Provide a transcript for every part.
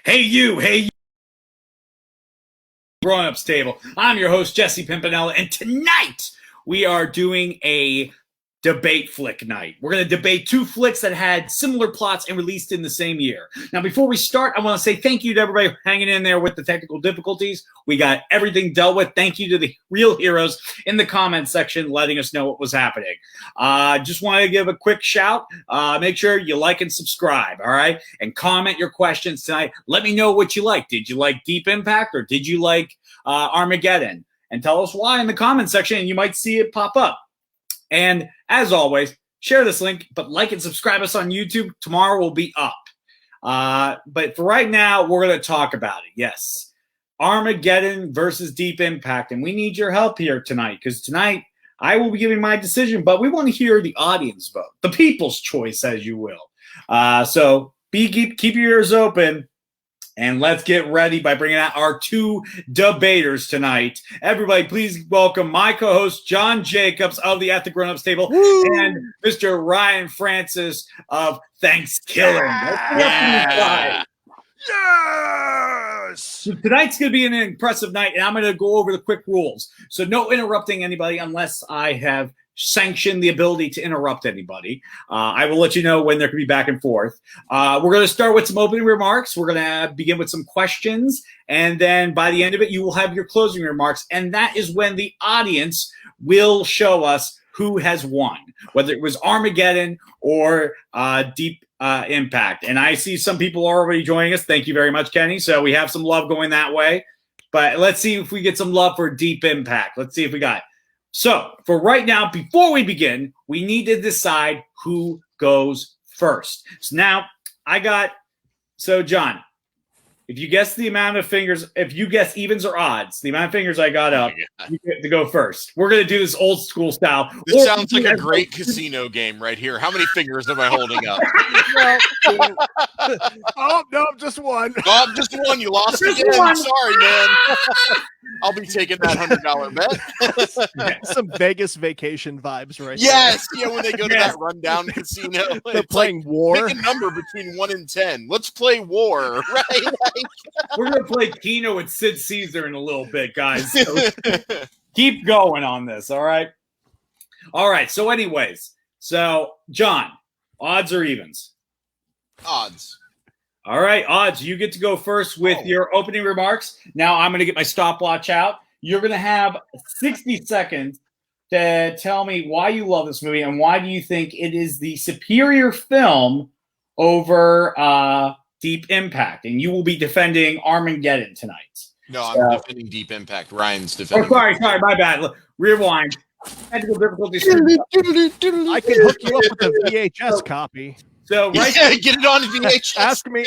Hey you, grown-ups table. I'm your host, Jesse Pimpinella, and tonight we are doing a debate flick night. We're going to debate two flicks that had similar plots and released in the same year. Now, before we start, I want to say thank you to everybody hanging in there with the technical difficulties. We got everything dealt with. Thank you to the real heroes in the comments section letting us know what was happening. Just want to give a quick shout. Make sure you like and subscribe, all right? And comment your questions tonight. Let me know what you like. Did you like Deep Impact or did you like Armageddon? And tell us why in the comment section, and you might see it pop up. And as always, share this link, but like and subscribe us on YouTube. Tomorrow will be up. But for right now, we're going to talk about it. Yes, Armageddon versus Deep Impact. And we need your help here tonight, because tonight I will be giving my decision, but we want to hear the audience vote, the people's choice, as you will. So keep your ears open. And let's get ready by bringing out our two debaters tonight. Everybody, please welcome my co-host, John Jacobs of the At the Grown Ups Table, and Mr. Ryan Francis of Thanksgiving. Yeah. Yes! So tonight's going to be an impressive night, and I'm going to go over the quick rules. So no interrupting anybody unless I have sanction the ability to interrupt anybody. I will let you know when there can be back and forth. We're going to start with some opening remarks. We're going to begin with some questions. And then by the end of it, you will have your closing remarks. And that is when the audience will show us who has won, whether it was Armageddon or Deep Impact. And I see some people are already joining us. Thank you very much, Kenny. So we have some love going that way. But let's see if we get some love for Deep Impact. Let's see if we got it. So for right now, before we begin, we need to decide who goes first. So now John, if you guess the amount of fingers, if you guess evens or odds, the amount of fingers I got up, you get to go first. We're going to do this old school style. This sounds like a great casino game right here. How many fingers am I holding up? Oh, no, just one. Oh, just one. You lost again. Sorry, man. I'll be taking that $100 bet. Some Vegas vacation vibes right Yes. Yeah, when they go to that rundown casino. They're playing War. Pick a number between 1 and 10. Let's play War, right? We're going to play Keno and Sid Caesar in a little bit, guys. So keep going on this, all right? All right, so anyways. So, John, odds or evens? Odds. All right, odds. You get to go first with your opening remarks. Now I'm going to get my stopwatch out. You're going to have 60 seconds to tell me why you love this movie and why do you think it is the superior film over Deep Impact. And you will be defending Armageddon tonight. No, I'm defending Deep Impact. Ryan's defending. Oh, sorry, my bad. Look, rewind. Technical difficulties. I can hook you up with a VHS copy. So get it on VHS. Ask me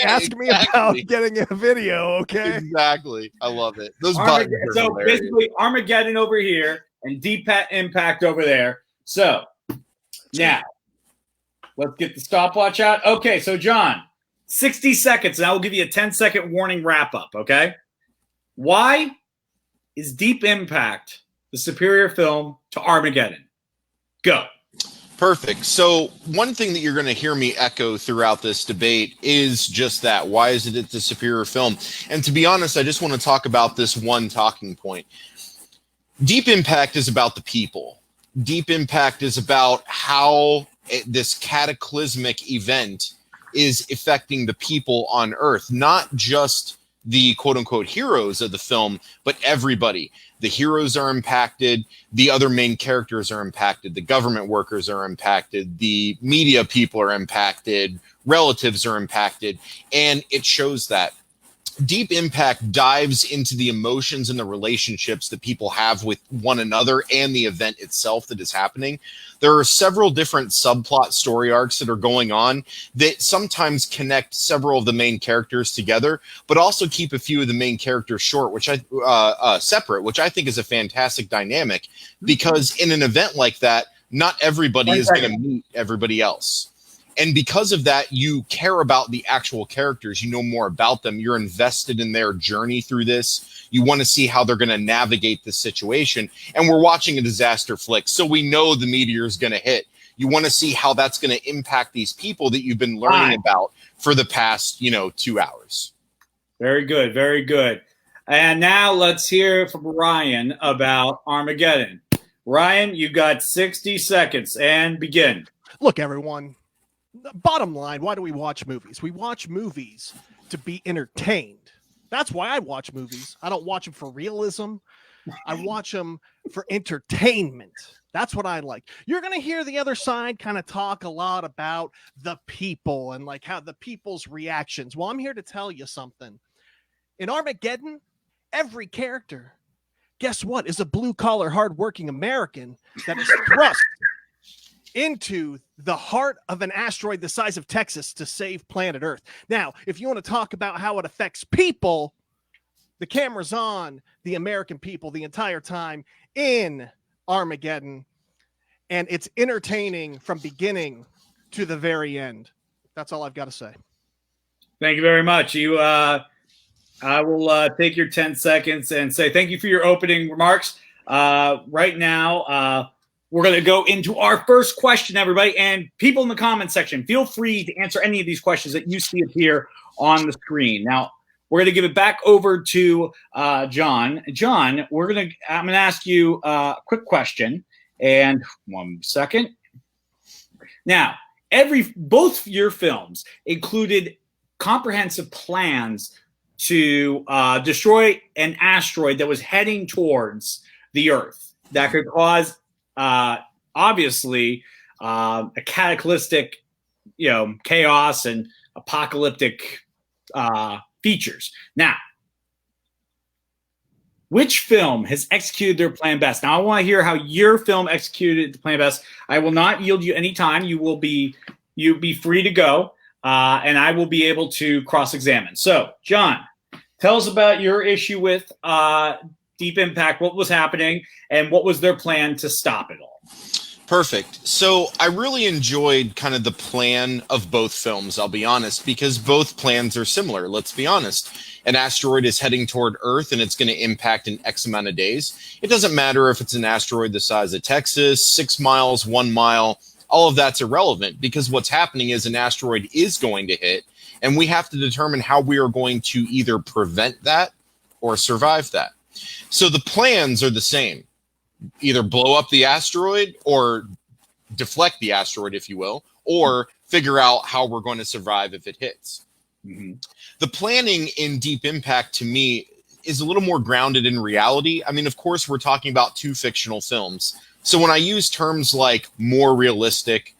about getting a video, okay? Exactly. I love it. Those buttons. So hilarious. basically, Armageddon over here and Deep Impact over there. So now let's get the stopwatch out. Okay, so John, 60 seconds, and I will give you a 10-second warning wrap up. Okay, why is Deep Impact the superior film to Armageddon? Go. Perfect. So one thing that you're going to hear me echo throughout this debate is just that. Why is it the superior film? And to be honest, I just want to talk about this one talking point. Deep Impact is about the people. Deep Impact is about how this cataclysmic event is affecting the people on Earth, not just the quote-unquote heroes of the film, but everybody. The heroes are impacted. The other main characters are impacted. The government workers are impacted. The media people are impacted. Relatives are impacted. And it shows that. Deep Impact dives into the emotions and the relationships that people have with one another and the event itself that is happening. There are several different subplot story arcs that are going on that sometimes connect several of the main characters together, but also keep a few of the main characters short, separate, which I think is a fantastic dynamic, because in an event like that, not everybody is going to meet everybody else. And because of that, you care about the actual characters. You know more about them. You're invested in their journey through this. You want to see how they're going to navigate this situation. And we're watching a disaster flick, so we know the meteor is going to hit. You want to see how that's going to impact these people that you've been learning about for the past, 2 hours. Very good. Very good. And now let's hear from Ryan about Armageddon. Ryan, you got 60 seconds and begin. Look, everyone, bottom line, why do we watch movies? We watch movies to be entertained. That's why I watch movies. I don't watch them for realism. I watch them for entertainment. That's what I like. You're going to hear the other side kind of talk a lot about the people and like how the people's reactions. Well, I'm here to tell you something. In Armageddon, every character, guess what, is a blue-collar, hardworking American that is thrust into the heart of an asteroid the size of Texas to save planet Earth. Now, if you want to talk about how it affects people, the camera's on the American people the entire time in Armageddon, and it's entertaining from beginning to the very end. That's all I've got to say. Thank you very much. I will take your 10 seconds and say thank you for your opening remarks. Right now, we're going to go into our first question, everybody. And people in the comment section, feel free to answer any of these questions that you see appear on the screen. Now, we're going to give it back over to John. John, I'm going to ask you a quick question. And 1 second. Now, both your films included comprehensive plans to destroy an asteroid that was heading towards the Earth that could cause, obviously, a cataclysmic, chaos and apocalyptic features. Now, which film has executed their plan best? Now, I want to hear how your film executed the plan best. I will not yield you any time. You'll be free to go, and I will be able to cross-examine. So, John, tell us about your issue with Deep Impact, what was happening, and what was their plan to stop it all. Perfect. So I really enjoyed kind of the plan of both films, I'll be honest, because both plans are similar. Let's be honest. An asteroid is heading toward Earth and it's going to impact in X amount of days. It doesn't matter if it's an asteroid the size of Texas, 6 miles, 1 mile, all of that's irrelevant because what's happening is an asteroid is going to hit and we have to determine how we are going to either prevent that or survive that. So the plans are the same. Either blow up the asteroid or deflect the asteroid, if you will, or figure out how we're going to survive if it hits. Mm-hmm. The planning in Deep Impact, to me, is a little more grounded in reality. I mean, of course, we're talking about two fictional films. So when I use terms like more realistic,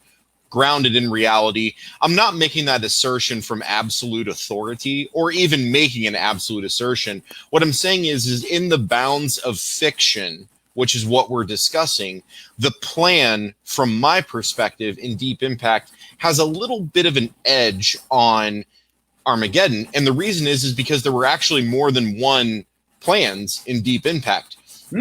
grounded in reality, I'm not making that assertion from absolute authority or even making an absolute assertion. What I'm saying is in the bounds of fiction, which is what we're discussing, the plan, from my perspective, in Deep Impact has a little bit of an edge on Armageddon. And the reason is because there were actually more than one plans in Deep Impact.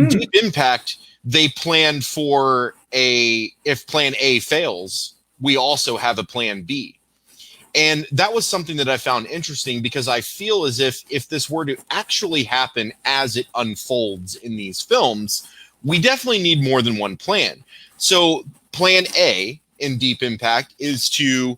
Deep Impact, they planned for if plan A fails, we also have a plan B. And that was something that I found interesting because I feel as if this were to actually happen as it unfolds in these films, we definitely need more than one plan. So plan A in Deep Impact is to,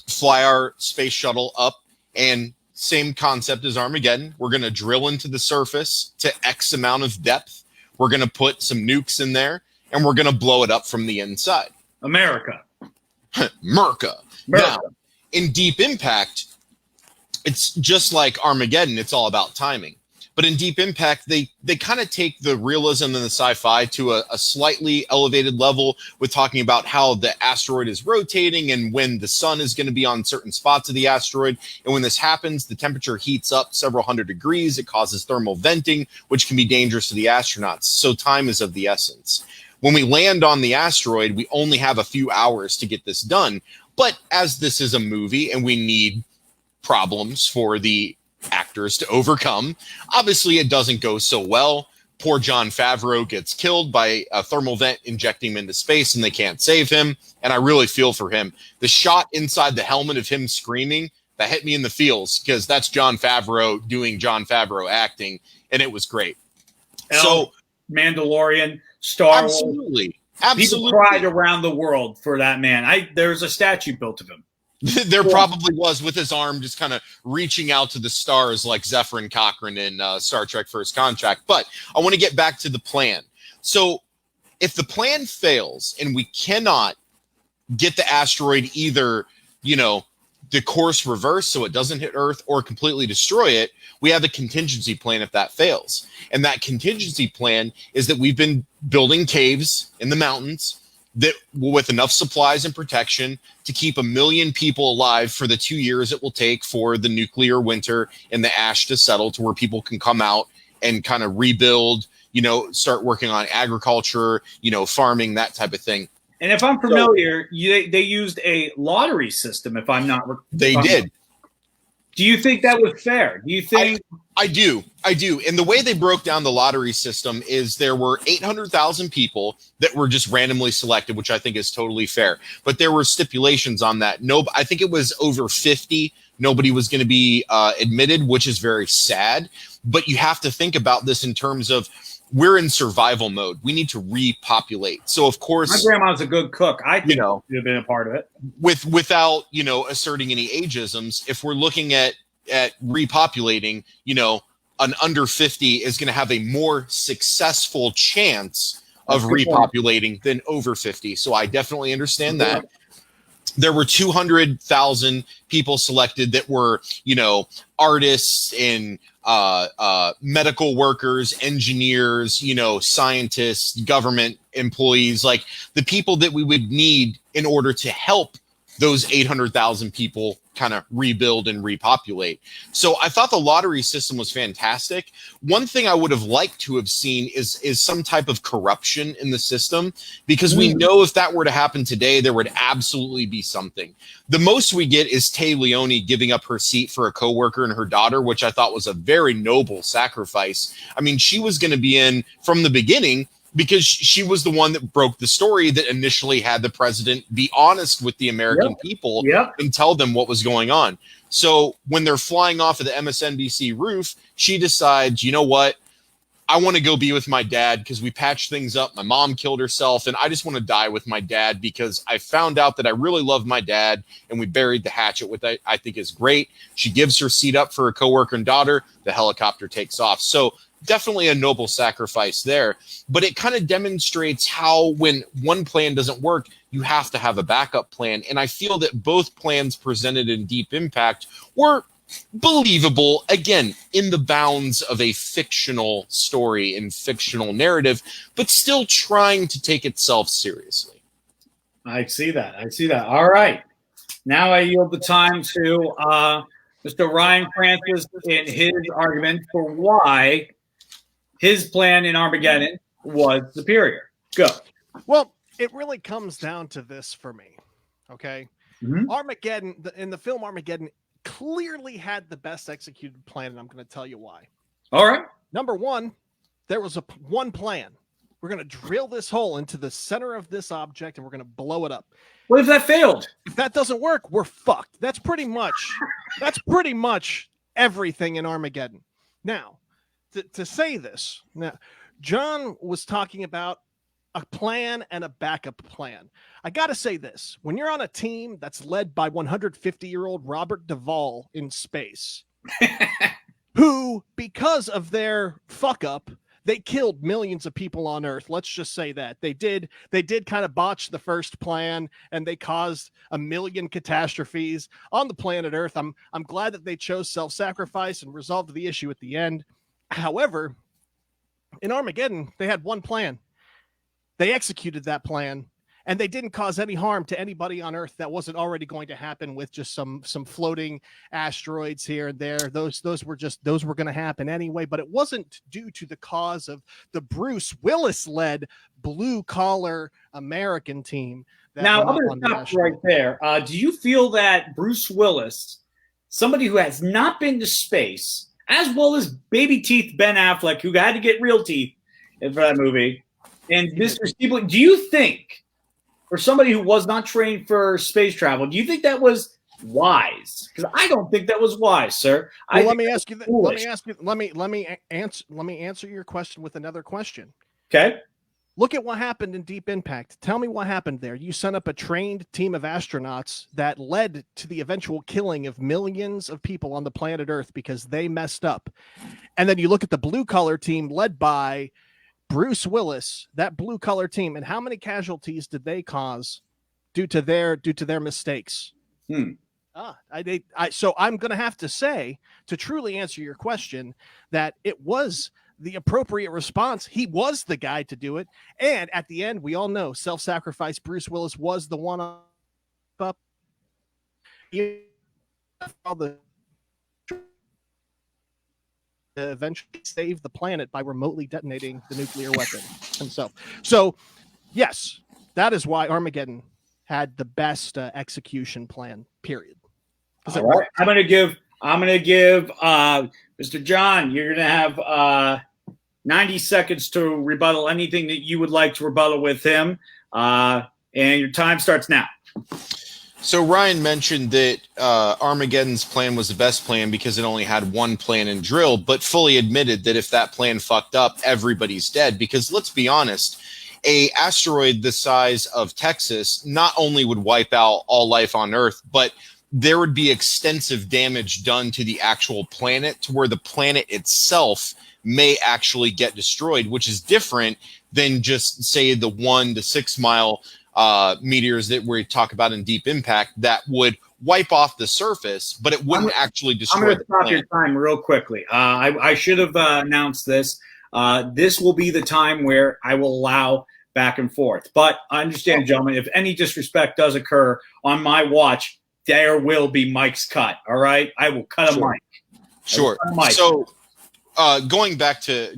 fly our space shuttle up, and same concept as Armageddon. We're going to drill into the surface to X amount of depth. We're going to put some nukes in there and we're going to blow it up from the inside. America. Now, in Deep Impact, it's just like Armageddon. It's all about timing. But in Deep Impact, they kind of take the realism and the sci-fi to a slightly elevated level with talking about how the asteroid is rotating and when the sun is going to be on certain spots of the asteroid. And when this happens, the temperature heats up several hundred degrees. It causes thermal venting, which can be dangerous to the astronauts. So time is of the essence. When we land on the asteroid, we only have a few hours to get this done. But as this is a movie and we need problems for the actors to overcome, obviously it doesn't go so well. Poor Jon Favreau gets killed by a thermal vent injecting him into space and they can't save him. And I really feel for him. The shot inside the helmet of him screaming, that hit me in the feels because that's Jon Favreau doing Jon Favreau acting. And it was great. So Mandalorian, Star Wars. Absolutely. People cried around the world for that man. There's a statue built of him. There probably was, with his arm just kind of reaching out to the stars like Zephyr Cochrane in Star Trek First Contact. But I want to get back to the plan. So if the plan fails and we cannot get the asteroid either, the course reversed so it doesn't hit Earth or completely destroy it, we have a contingency plan if that fails. And that contingency plan is that we've been building caves in the mountains that with enough supplies and protection to keep 1 million people alive for the 2 years it will take for the nuclear winter and the ash to settle, to where people can come out and kind of rebuild, start working on agriculture, farming, that type of thing. And if I'm familiar, they used a lottery system, if I'm not wrong. They did. Do you think that was fair? Do you think? I do. And the way they broke down the lottery system is there were 800,000 people that were just randomly selected, which I think is totally fair. But there were stipulations on that. I think it was over 50. Nobody was going to be admitted, which is very sad. But you have to think about this in terms of, we're in survival mode. We need to repopulate. So, of course, my grandma's a good cook. I think should have been a part of it. Without asserting any ageisms, if we're looking at repopulating, an under 50 is going to have a more successful chance of repopulating than over 50. So I definitely understand that. There were 200,000 people selected that were, artists and medical workers, engineers, scientists, government employees, like the people that we would need in order to help those 800,000 people kind of rebuild and repopulate. So I thought the lottery system was fantastic. One thing I would have liked to have seen is some type of corruption in the system, because we know if that were to happen today, there would absolutely be something. The most we get is Tay Leone giving up her seat for a coworker and her daughter, which I thought was a very noble sacrifice. I mean, she was going to be in from the beginning, because she was the one that broke the story that initially had the president be honest with the American people and tell them what was going on. So when they're flying off of the MSNBC roof, she decides, you know what? I want to go be with my dad because we patched things up. My mom killed herself, and I just want to die with my dad because I found out that I really love my dad, and we buried the hatchet, with I think is great. She gives her seat up for her coworker and daughter. The helicopter takes off. So definitely a noble sacrifice there, but it kind of demonstrates how when one plan doesn't work, you have to have a backup plan. And I feel that both plans presented in Deep Impact were believable, again, in the bounds of a fictional story and fictional narrative, but still trying to take itself seriously. I see that. All right. Now I yield the time to Mr. Ryan Francis in his argument for why his plan in Armageddon was superior. Go. Well, it really comes down to this for me. Okay. Armageddon, in the film Armageddon, clearly had the best executed plan, and I'm going to tell you why. All right. Number one, there was one plan. We're going to drill this hole into the center of this object, and we're going to blow it up. What if that failed? If that doesn't work, we're fucked. That's pretty much everything in Armageddon. Now, to say this, now, John was talking about a plan and a backup plan. I got to say this. When you're on a team that's led by 150-year-old Robert Duvall in space, who, because of their fuck up, they killed millions of people on Earth. Let's just say that. They did kind of botch the first plan, and they caused 1 million catastrophes on the planet Earth. I'm glad that they chose self-sacrifice and resolved the issue at the end. However, in Armageddon, they had one plan. They executed that plan, and they didn't cause any harm to anybody on Earth that wasn't already going to happen with just some floating asteroids here and there. Those were going to happen anyway, but it wasn't due to the cause of the Bruce Willis-led blue-collar American team. Now, I'm going to stop right there. Do you feel that Bruce Willis, somebody who has not been to space, as well as baby teeth Ben Affleck, who had to get real teeth for that movie, and Mr. Steve, do you think, for somebody who was not trained for space travel, do you think that was wise? Because I don't think that was wise, sir. Well, let me answer your question with another question. Okay. Look at what happened in Deep Impact. Tell me what happened there. You sent up a trained team of astronauts that led to the eventual killing of millions of people on the planet Earth because they messed up. And then you look at the blue collar team led by Bruce Willis, that blue collar team, and how many casualties did they cause due to their mistakes? So I'm going to have to say, to truly answer your question, that it was the appropriate response. He was the guy to do it. And at the end, we all know self-sacrifice. Bruce Willis was the one up. All the eventually save the planet by remotely detonating the nuclear weapon himself. So yes, that is why Armageddon had the best execution plan, period. All right. I'm going to give Mr. John, you're going to have 90 seconds to rebuttal anything that you would like to rebuttal with him. And your time starts now. So Ryan mentioned that Armageddon's plan was the best plan because it only had one plan and drill, but fully admitted that if that plan fucked up, everybody's dead. Because let's be honest, a asteroid the size of Texas not only would wipe out all life on Earth, but there would be extensive damage done to the actual planet to where the planet itself may actually get destroyed, which is different than just, say, the 1 to 6 mile meteors that we talk about in Deep Impact that would wipe off the surface, but it wouldn't actually destroy. I'm going to stop your time real quickly. I should have announced this. This will be the time where I will allow back and forth. But I understand, gentlemen, if any disrespect does occur on my watch, there will be Mike's cut. All right, I will cut a mic. Sure. So going back to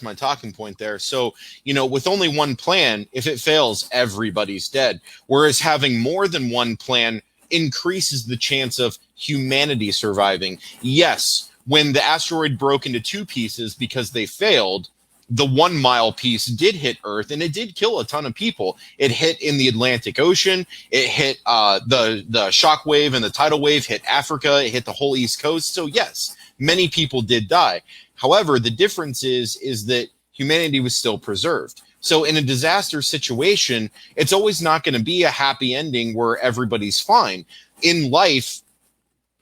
my talking point there. So, with only one plan, if it fails, everybody's dead. Whereas having more than one plan increases the chance of humanity surviving. Yes, when the asteroid broke into two pieces because they failed, the 1 mile piece did hit Earth and it did kill a ton of people. It hit in the Atlantic Ocean. It hit the shock wave and the tidal wave hit Africa. It hit the whole East Coast. So yes, many people did die. However, the difference is that humanity was still preserved. So in a disaster situation, it's always not going to be a happy ending where everybody's fine. In life,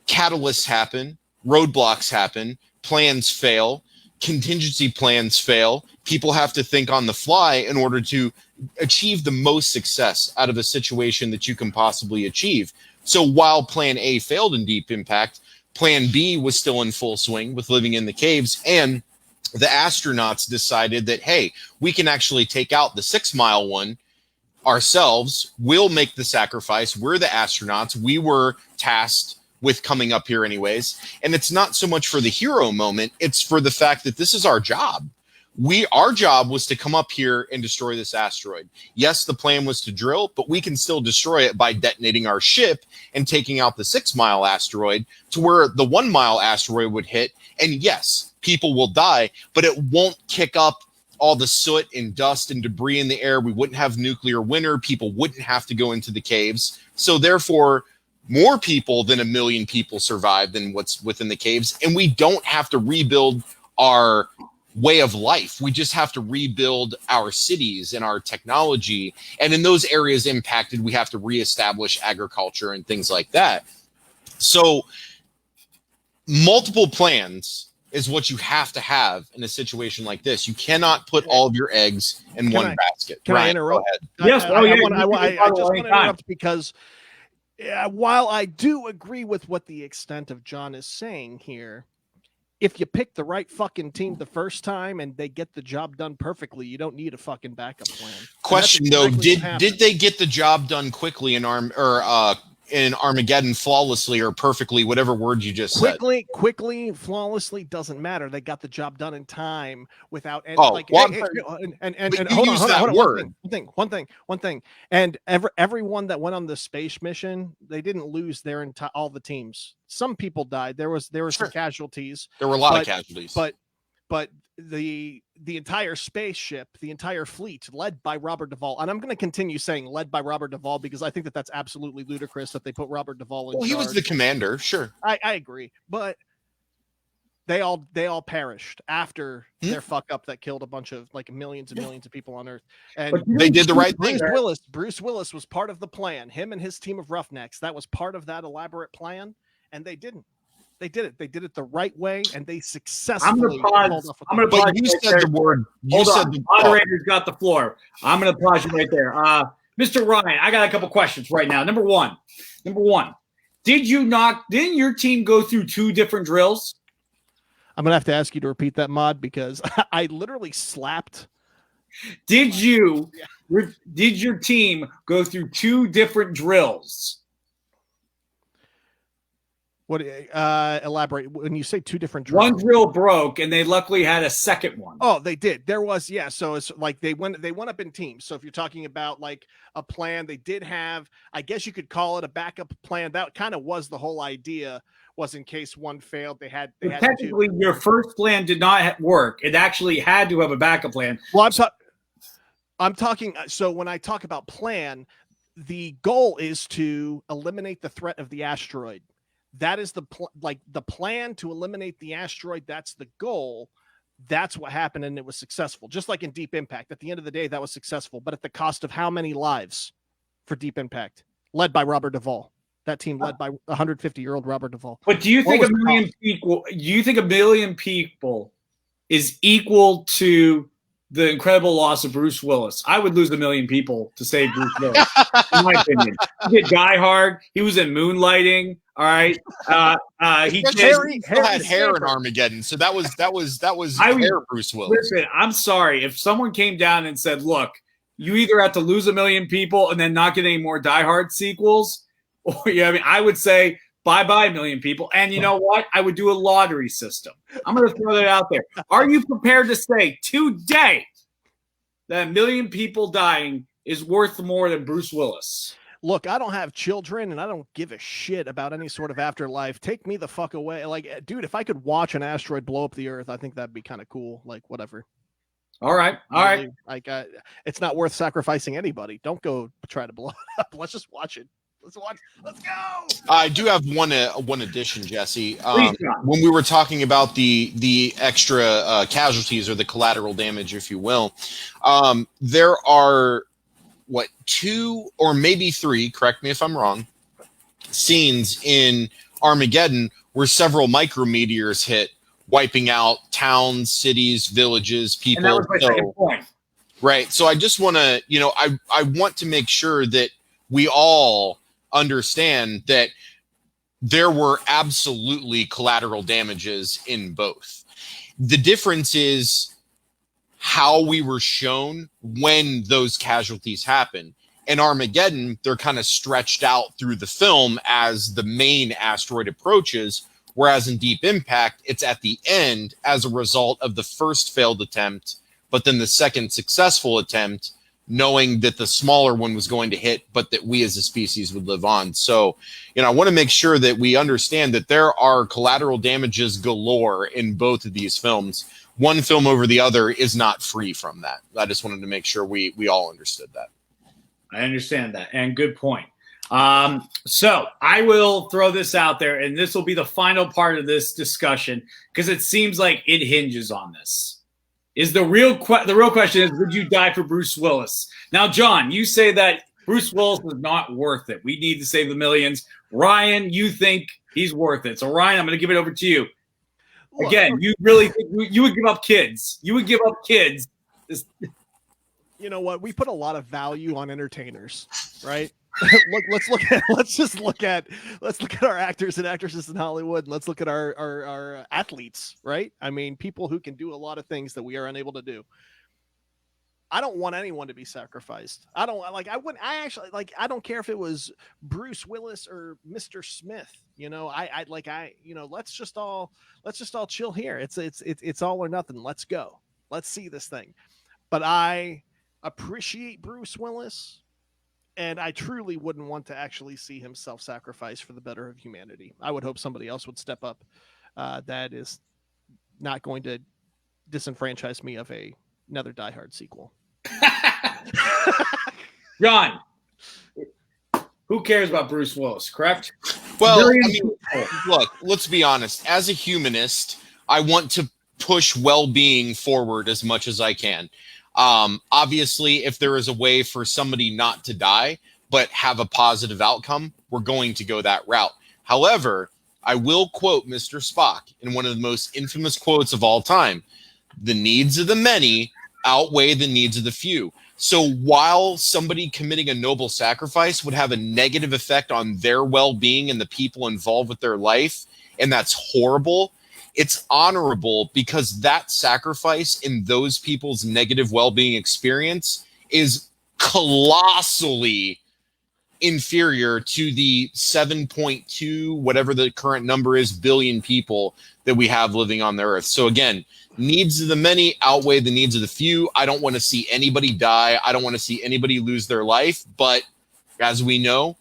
catalysts happen, roadblocks happen, plans fail, contingency plans fail. People have to think on the fly in order to achieve the most success out of a situation that you can possibly achieve. So while plan A failed in Deep Impact, plan B was still in full swing with living in the caves, and the astronauts decided that, hey, we can actually take out the 6 mile one ourselves. We'll make the sacrifice. We're the astronauts. We were tasked with coming up here anyways. And it's not so much for the hero moment. It's for the fact that this is our job. Our job was to come up here and destroy this asteroid. Yes, the plan was to drill, but we can still destroy it by detonating our ship and taking out the 6 mile asteroid to where the 1 mile asteroid would hit. And yes, people will die, but it won't kick up all the soot and dust and debris in the air. We wouldn't have nuclear winter. People wouldn't have to go into the caves. So therefore, more people than 1 million people survive than what's within the caves. And we don't have to rebuild our way of life. We just have to rebuild our cities and our technology. And in those areas impacted, we have to reestablish agriculture and things like that. So multiple plans is what you have to have in a situation like this. You cannot put all of your eggs in one basket. Can I interrupt? Yes. I just want to interrupt because while I do agree with what the extent of John is saying here, if you pick the right fucking team the first time and they get the job done perfectly, you don't need a fucking backup plan. Question though, did they get the job done quickly in Armageddon flawlessly or perfectly, whatever word you just said? Quickly, flawlessly doesn't matter. They got the job done in time without any hold on. One thing. And everyone that went on the space mission, they didn't lose their all the teams. Some people died. There were some casualties. There were a lot of casualties. But the entire spaceship, the entire fleet, led by Robert Duvall, and I'm going to continue saying led by Robert Duvall because I think that that's absolutely ludicrous that they put Robert Duvall in charge. He was the commander, sure. I agree, but They all perished after their fuck up that killed a bunch of like millions and millions of people on Earth. And they did the right thing. Bruce Willis was part of the plan. Him and his team of roughnecks. That was part of that elaborate plan, and they didn't. They did it. They did it the right way, and they successfully pulled off. I'm going to pause. You said the word. Hold on. The moderator's got the floor. I'm going to pause you right there. Mr. Ryan, I got a couple questions right now. Number one, didn't your team go through 2 different drills? I'm going to have to ask you to repeat that, Mod, because I literally slapped. Did your team go through 2 different drills? What elaborate when you say 2 different drills? One drill broke and they luckily had a second one. Oh, they did. There was, yeah. So it's like they went up in teams. So if you're talking about like a plan, they did have, I guess you could call it a backup plan. That kind of was the whole idea, was in case one failed, they had technically 2. Your first plan did not work. It actually had to have a backup plan. Well, I'm talking. So when I talk about plan, the goal is to eliminate the threat of the asteroid. That is the plan to eliminate the asteroid. That's the goal. That's what happened, and it was successful. Just like in Deep Impact, at the end of the day, that was successful. But at the cost of how many lives for Deep Impact, led by Robert Duvall? That team led by 150-year-old Robert Duvall. But do you think a million people? Do you think a million people is equal to the incredible loss of Bruce Willis? I would lose 1 million people to save Bruce Willis, in my opinion. He did Die Hard. He was in Moonlighting. All right. He had hair in Armageddon, so that was hair Bruce Willis. Listen, I'm sorry if someone came down and said, "Look, you either have to lose 1 million people and then not get any more Die Hard sequels," or I would say bye-bye 1 million people. And you know what? I would do a lottery system. I'm going to throw that out there. Are you prepared to say today that 1 million people dying is worth more than Bruce Willis? Look, I don't have children and I don't give a shit about any sort of afterlife. Take me the fuck away. Like, dude, if I could watch an asteroid blow up the Earth, I think that'd be kind of cool. Like, whatever. All right. Like, it's not worth sacrificing anybody. Don't go try to blow it up. Let's just watch it. Let's go. I do have one addition, Jesse. When we were talking about the extra casualties or the collateral damage, if you will, there are 2 or maybe 3, correct me if I'm wrong, scenes in Armageddon where several micrometeors hit, wiping out towns, cities, villages, people. And that was my second point. Right. So I just want to, I want to make sure that we all understand that there were absolutely collateral damages in both. The difference is how we were shown when those casualties happen. In Armageddon, they're kind of stretched out through the film as the main asteroid approaches, whereas in Deep Impact, it's at the end as a result of the first failed attempt, but then the second successful attempt, knowing that the smaller one was going to hit, but that we as a species would live on. So, I want to make sure that we understand that there are collateral damages galore in both of these films. One film over the other is not free from that. I just wanted to make sure we all understood that. I understand that. And good point. So I will throw this out there, and this will be the final part of this discussion because it seems like it hinges on this. Is the real question is, would you die for Bruce Willis? Now, John, you say that Bruce Willis is not worth it. We need to save the millions. Ryan, you think he's worth it. So Ryan, I'm going to give it over to you. Again, you really think you would give up kids. You would give up kids. You know what? We put a lot of value on entertainers, right? Let's look at our actors and actresses in Hollywood, and let's look at our athletes, right? I mean, people who can do a lot of things that we are unable to do. I don't want anyone to be sacrificed. I don't care if it was Bruce Willis or Mr. Smith. Let's just all chill here. It's all or nothing. Let's go. Let's see this thing. But I appreciate Bruce Willis, and I truly wouldn't want to actually see him self-sacrifice for the better of humanity. I would hope somebody else would step up that is not going to disenfranchise me of another Die Hard sequel. John, who cares about Bruce Willis, correct? Well, look, let's be honest. As a humanist, I want to push well-being forward as much as I can. Obviously, if there is a way for somebody not to die, but have a positive outcome, we're going to go that route. However, I will quote Mr. Spock in one of the most infamous quotes of all time. The needs of the many outweigh the needs of the few. So while somebody committing a noble sacrifice would have a negative effect on their well-being and the people involved with their life, and that's horrible, it's honorable because that sacrifice in those people's negative well-being experience is colossally inferior to the 7.2, whatever the current number is, billion people that we have living on the earth. So again, needs of the many outweigh the needs of the few. I don't want to see anybody die. I don't want to see anybody lose their life. But as we know,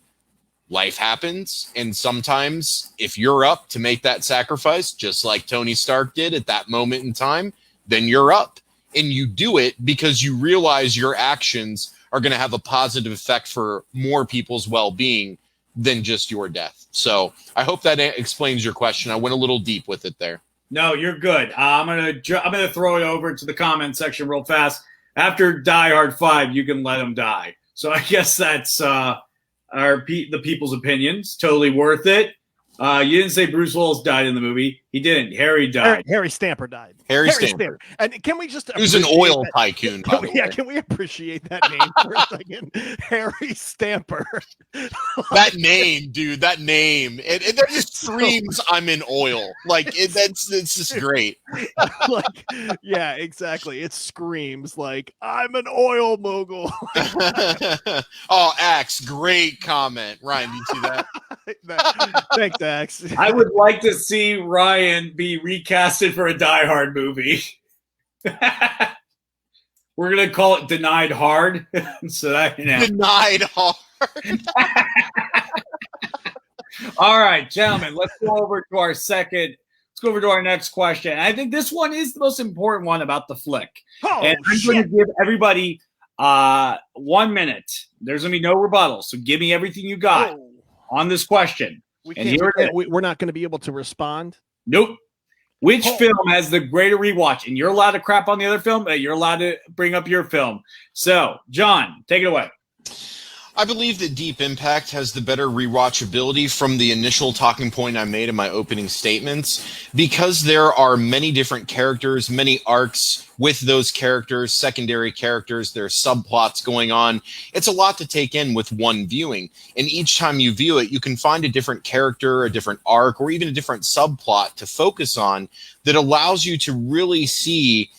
life happens. And sometimes if you're up to make that sacrifice, just like Tony Stark did at that moment in time, then you're up. And you do it because you realize your actions are going to have a positive effect for more people's well-being than just your death. So I hope that explains your question. I went a little deep with it there. No, you're good. I'm gonna throw it over to the comment section real fast. After Die Hard 5, you can let him die. So I guess that's the people's opinions. Totally worth it. You didn't say Bruce Willis died in the movie. He didn't. Harry died. Harry Stamper died. Harry Stamper. And can we just... He was an oil tycoon, by the way. Can we appreciate that name for a second? Harry Stamper. That name, dude, that name. It just screams, I'm in oil. Like, it's just great. Like, yeah, exactly. It screams like, I'm an oil mogul. Oh, Axe, great comment. Ryan, did you see that? Thanks, Axe. I would like to see Ryan be recasted for a Die Hard movie. We're gonna call it Denied Hard. So that, Denied Hard. All right, gentlemen, let's go over to our next question. I think this one is the most important one about the flick. And I'm going to give everybody 1 minute. There's going to be no rebuttal, so give me everything you got on this question. We're not going to be able to respond. Nope. Which film has the greater rewatch? And you're allowed to crap on the other film, but you're allowed to bring up your film. So, John, take it away. I believe that Deep Impact has the better rewatchability from the initial talking point I made in my opening statements, because there are many different characters, many arcs with those characters, secondary characters, there are subplots going on. It's a lot to take in with one viewing. And each time you view it, you can find a different character, a different arc, or even a different subplot to focus on that allows you to really see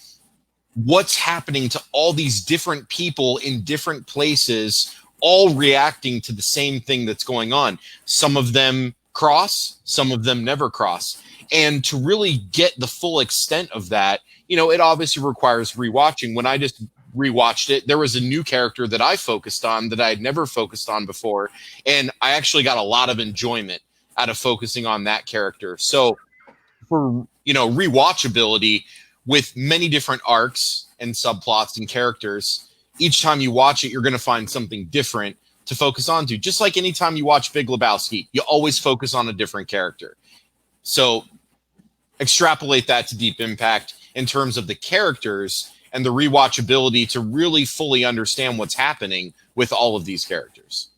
what's happening to all these different people in different places, all reacting to the same thing that's going on. Some of them cross, some of them never cross. And to really get the full extent of that, it obviously requires rewatching. When I just rewatched it, there was a new character that I focused on that I had never focused on before. And I actually got a lot of enjoyment out of focusing on that character. So for, rewatchability with many different arcs and subplots and characters, each time you watch it, you're going to find something different to focus on to. Just like anytime you watch Big Lebowski, you always focus on a different character. So extrapolate that to Deep Impact in terms of the characters and the rewatchability to really fully understand what's happening with all of these characters.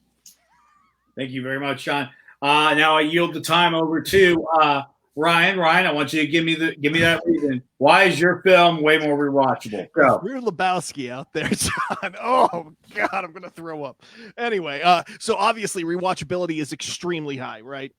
Thank you very much, Sean. Now I yield the time over to Ryan. Ryan, I want you to give me that reason. Why is your film way more rewatchable? Go. We're Lebowski out there, John. Oh God, I'm gonna throw up. Anyway, so obviously rewatchability is extremely high, right?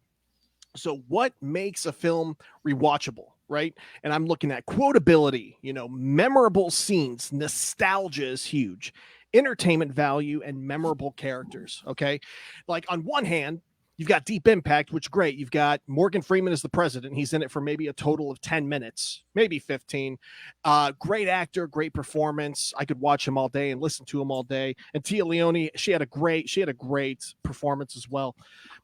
So what makes a film rewatchable, right? And I'm looking at quotability, memorable scenes, nostalgia is huge, entertainment value, and memorable characters. Okay, like on one hand, you've got Deep Impact, which great. You've got Morgan Freeman as the president. He's in it for maybe a total of 10 minutes, maybe 15. Great actor, great performance. I could watch him all day and listen to him all day. And Tia Leone, she had a great performance as well.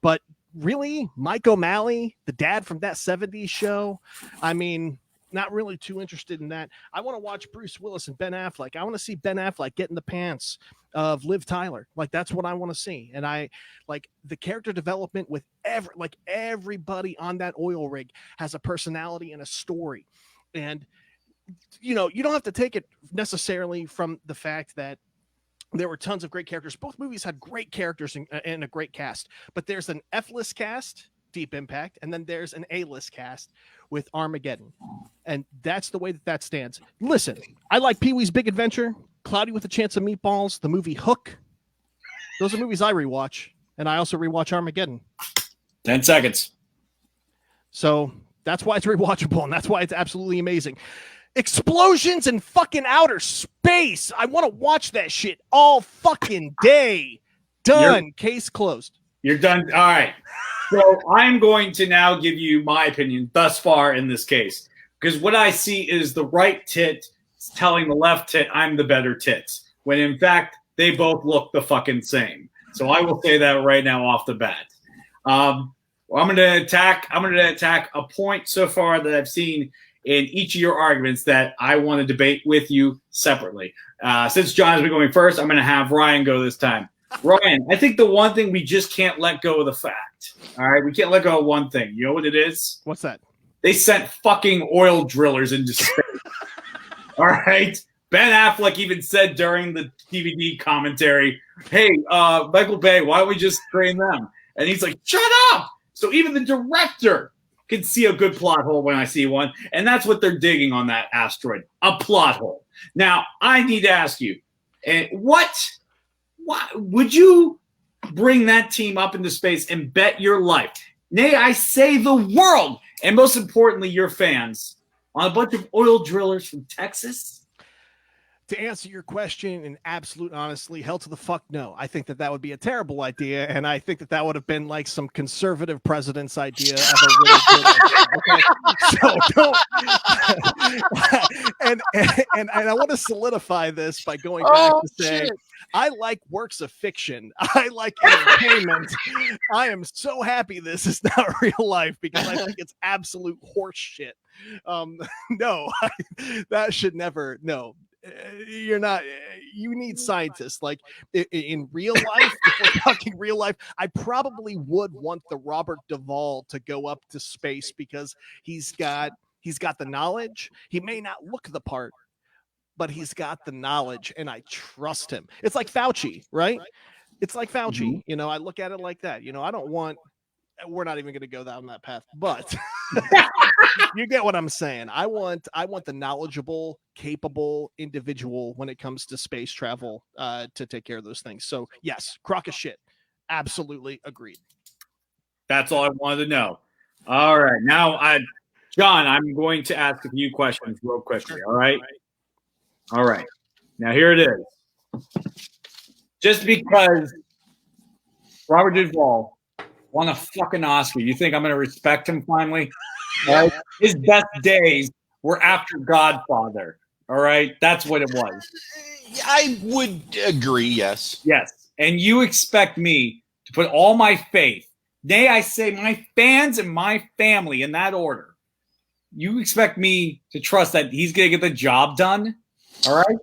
But really, Mike O'Malley, the dad from That 70s Show, I mean, Not really too interested in that. I want to watch Bruce Willis and Ben Affleck. I want to see Ben Affleck get in the pants of Liv Tyler. Like, that's what I want to see. And I like the character development with everybody on that oil rig has a personality and a story. And, you know, you don't have to take it necessarily from the fact that there were tons of great characters. Both movies had great characters and a great cast, but there's an F-list cast, Deep Impact, and then there's an A-list cast with Armageddon. And that's the way that stands. Listen, I like Pee-wee's Big Adventure, Cloudy with a Chance of Meatballs, the movie Hook. Those are movies I rewatch, and I also rewatch Armageddon. 10 seconds. So that's why it's rewatchable, and that's why it's absolutely amazing. Explosions in fucking outer space. I want to watch that shit all fucking day. Done. Case closed. You're done. All right. So I'm going to now give you my opinion thus far in this case, because what I see is the right tit telling the left tit I'm the better tits, when in fact they both look the fucking same. So I will say that right now off the bat. I'm going to attack a point so far that I've seen in each of your arguments that I want to debate with you separately. Since John has been going first, I'm going to have Ryan go this time. Ryan, I think the one thing we just can't let go of the fact. All right, we can't let go of one thing. You know what it is? What's that? They sent fucking oil drillers into space. All right? Ben Affleck even said during the DVD commentary, hey, Michael Bay, why don't we just train them? And he's like, shut up! So even the director can see a good plot hole when I see one, and that's what they're digging on that asteroid, a plot hole. Now, I need to ask you, what would you bring that team up into space and bet your life, nay, I say the world, and most importantly, your fans, on a bunch of oil drillers from Texas? To answer your question in absolute honestly, hell to the fuck no. I think that would be a terrible idea, and I think that would have been like some conservative president's idea of a really good idea. Okay? So don't. and I want to solidify this by going back to say, shit. I like works of fiction. I like entertainment. I am so happy this is not real life because I think it's absolute horse shit. No, that should never. No. You're not. You need scientists. Like in real life, if we're talking real life, I probably would want the Robert Duvall to go up to space because he's got the knowledge. He may not look the part, but he's got the knowledge, and I trust him. It's like Fauci, right? It's like Fauci. Mm-hmm. You know, I look at it like that. You know, I don't want. We're not even going to go down that path, but you get what I'm saying. I want the knowledgeable, capable individual when it comes to space travel to take care of those things. So yes, crock of shit. Absolutely agreed. That's all I wanted to know. All right. Now, John, I'm going to ask a few questions real quickly. All right. All right. Now here it is. Just because Robert Duvall won a fucking Oscar, you think I'm going to respect him finally? Yeah. His best days were after Godfather. All right? That's what it was. I would agree, yes. Yes. And you expect me to put all my faith, nay, I say my fans and my family in that order. You expect me to trust that he's going to get the job done? All right?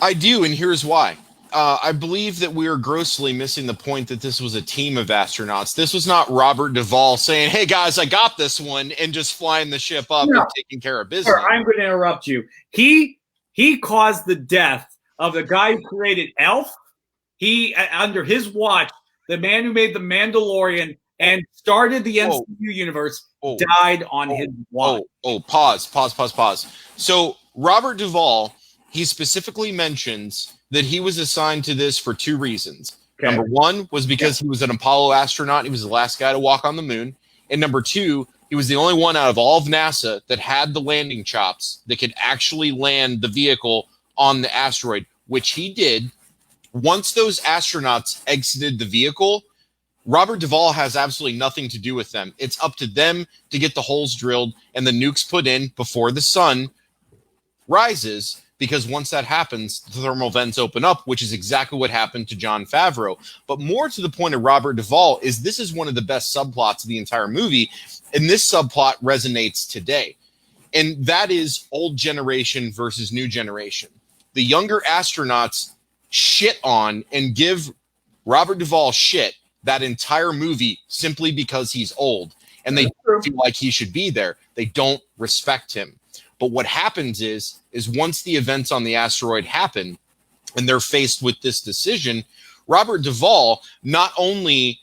I do, and here's why. I believe that we are grossly missing the point that this was a team of astronauts. This was not Robert Duvall saying, hey, guys, I got this one, and just flying the ship up and taking care of business. Sir, I'm going to interrupt you. He caused the death of the guy who created Elf. He, under his watch, the man who made The Mandalorian and started the MCU universe died on his watch. Pause. So Robert Duvall, he specifically mentions that he was assigned to this for two reasons. Okay. Number one was because he was an Apollo astronaut. He was the last guy to walk on the moon. And number two, he was the only one out of all of NASA that had the landing chops that could actually land the vehicle on the asteroid, which he did. Once those astronauts exited the vehicle, Robert Duvall has absolutely nothing to do with them. It's up to them to get the holes drilled and the nukes put in before the sun rises, because once that happens, the thermal vents open up, which is exactly what happened to Jon Favreau. But more to the point of Robert Duvall is this is one of the best subplots of the entire movie, and this subplot resonates today. And that is old generation versus new generation. The younger astronauts shit on and give Robert Duvall shit that entire movie simply because he's old. And they feel like he should be there. They don't respect him. But what happens is once the events on the asteroid happen and they're faced with this decision, Robert Duvall not only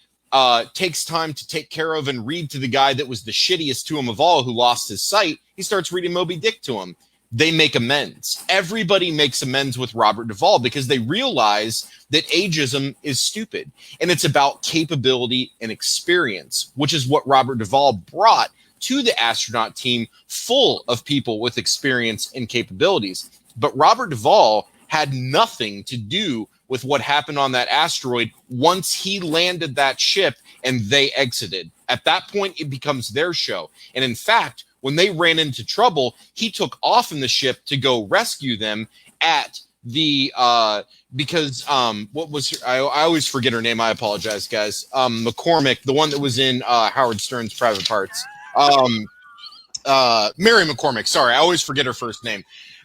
takes time to take care of and read to the guy that was the shittiest to him of all, who lost his sight, he starts reading Moby Dick to him. They make amends. Everybody makes amends with Robert Duvall because they realize that ageism is stupid. And it's about capability and experience, which is what Robert Duvall brought to the astronaut team, full of people with experience and capabilities. But Robert Duvall had nothing to do with what happened on that asteroid once he landed that ship and they exited. At that point, it becomes their show. And in fact, when they ran into trouble, he took off in the ship to go rescue them at the because what was her, I always forget her name. I apologize, guys. McCormick, the one that was in Howard Stern's Private Parts. Mary McCormick. Sorry, I always forget her first name.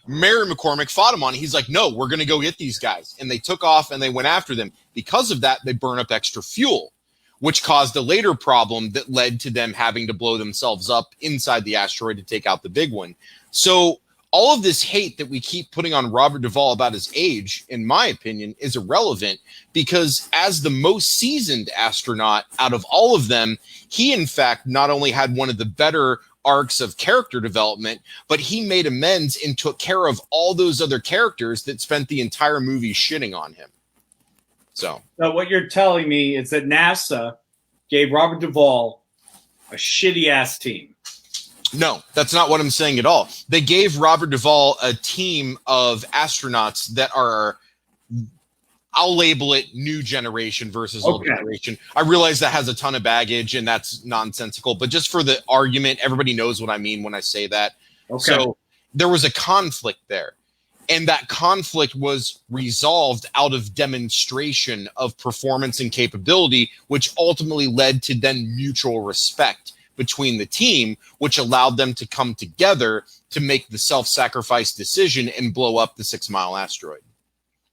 Mary McCormick fought him on it. He's like, no, we're going to go get these guys. And they took off and they went after them. Because of that, they burn up extra fuel, which caused a later problem that led to them having to blow themselves up inside the asteroid to take out the big one. So all of this hate that we keep putting on Robert Duvall about his age, in my opinion, is irrelevant because as the most seasoned astronaut out of all of them, he, in fact, not only had one of the better arcs of character development, but he made amends and took care of all those other characters that spent the entire movie shitting on him. So what you're telling me is that NASA gave Robert Duvall a shitty ass team. No, that's not what I'm saying at all. They gave Robert Duvall a team of astronauts that are, I'll label it new generation versus old generation. I realize that has a ton of baggage and that's nonsensical, but just for the argument, everybody knows what I mean when I say that. Okay. So there was a conflict there. And that conflict was resolved out of demonstration of performance and capability, which ultimately led to then mutual respect between the team, which allowed them to come together to make the self-sacrifice decision and blow up the 6 Mile asteroid.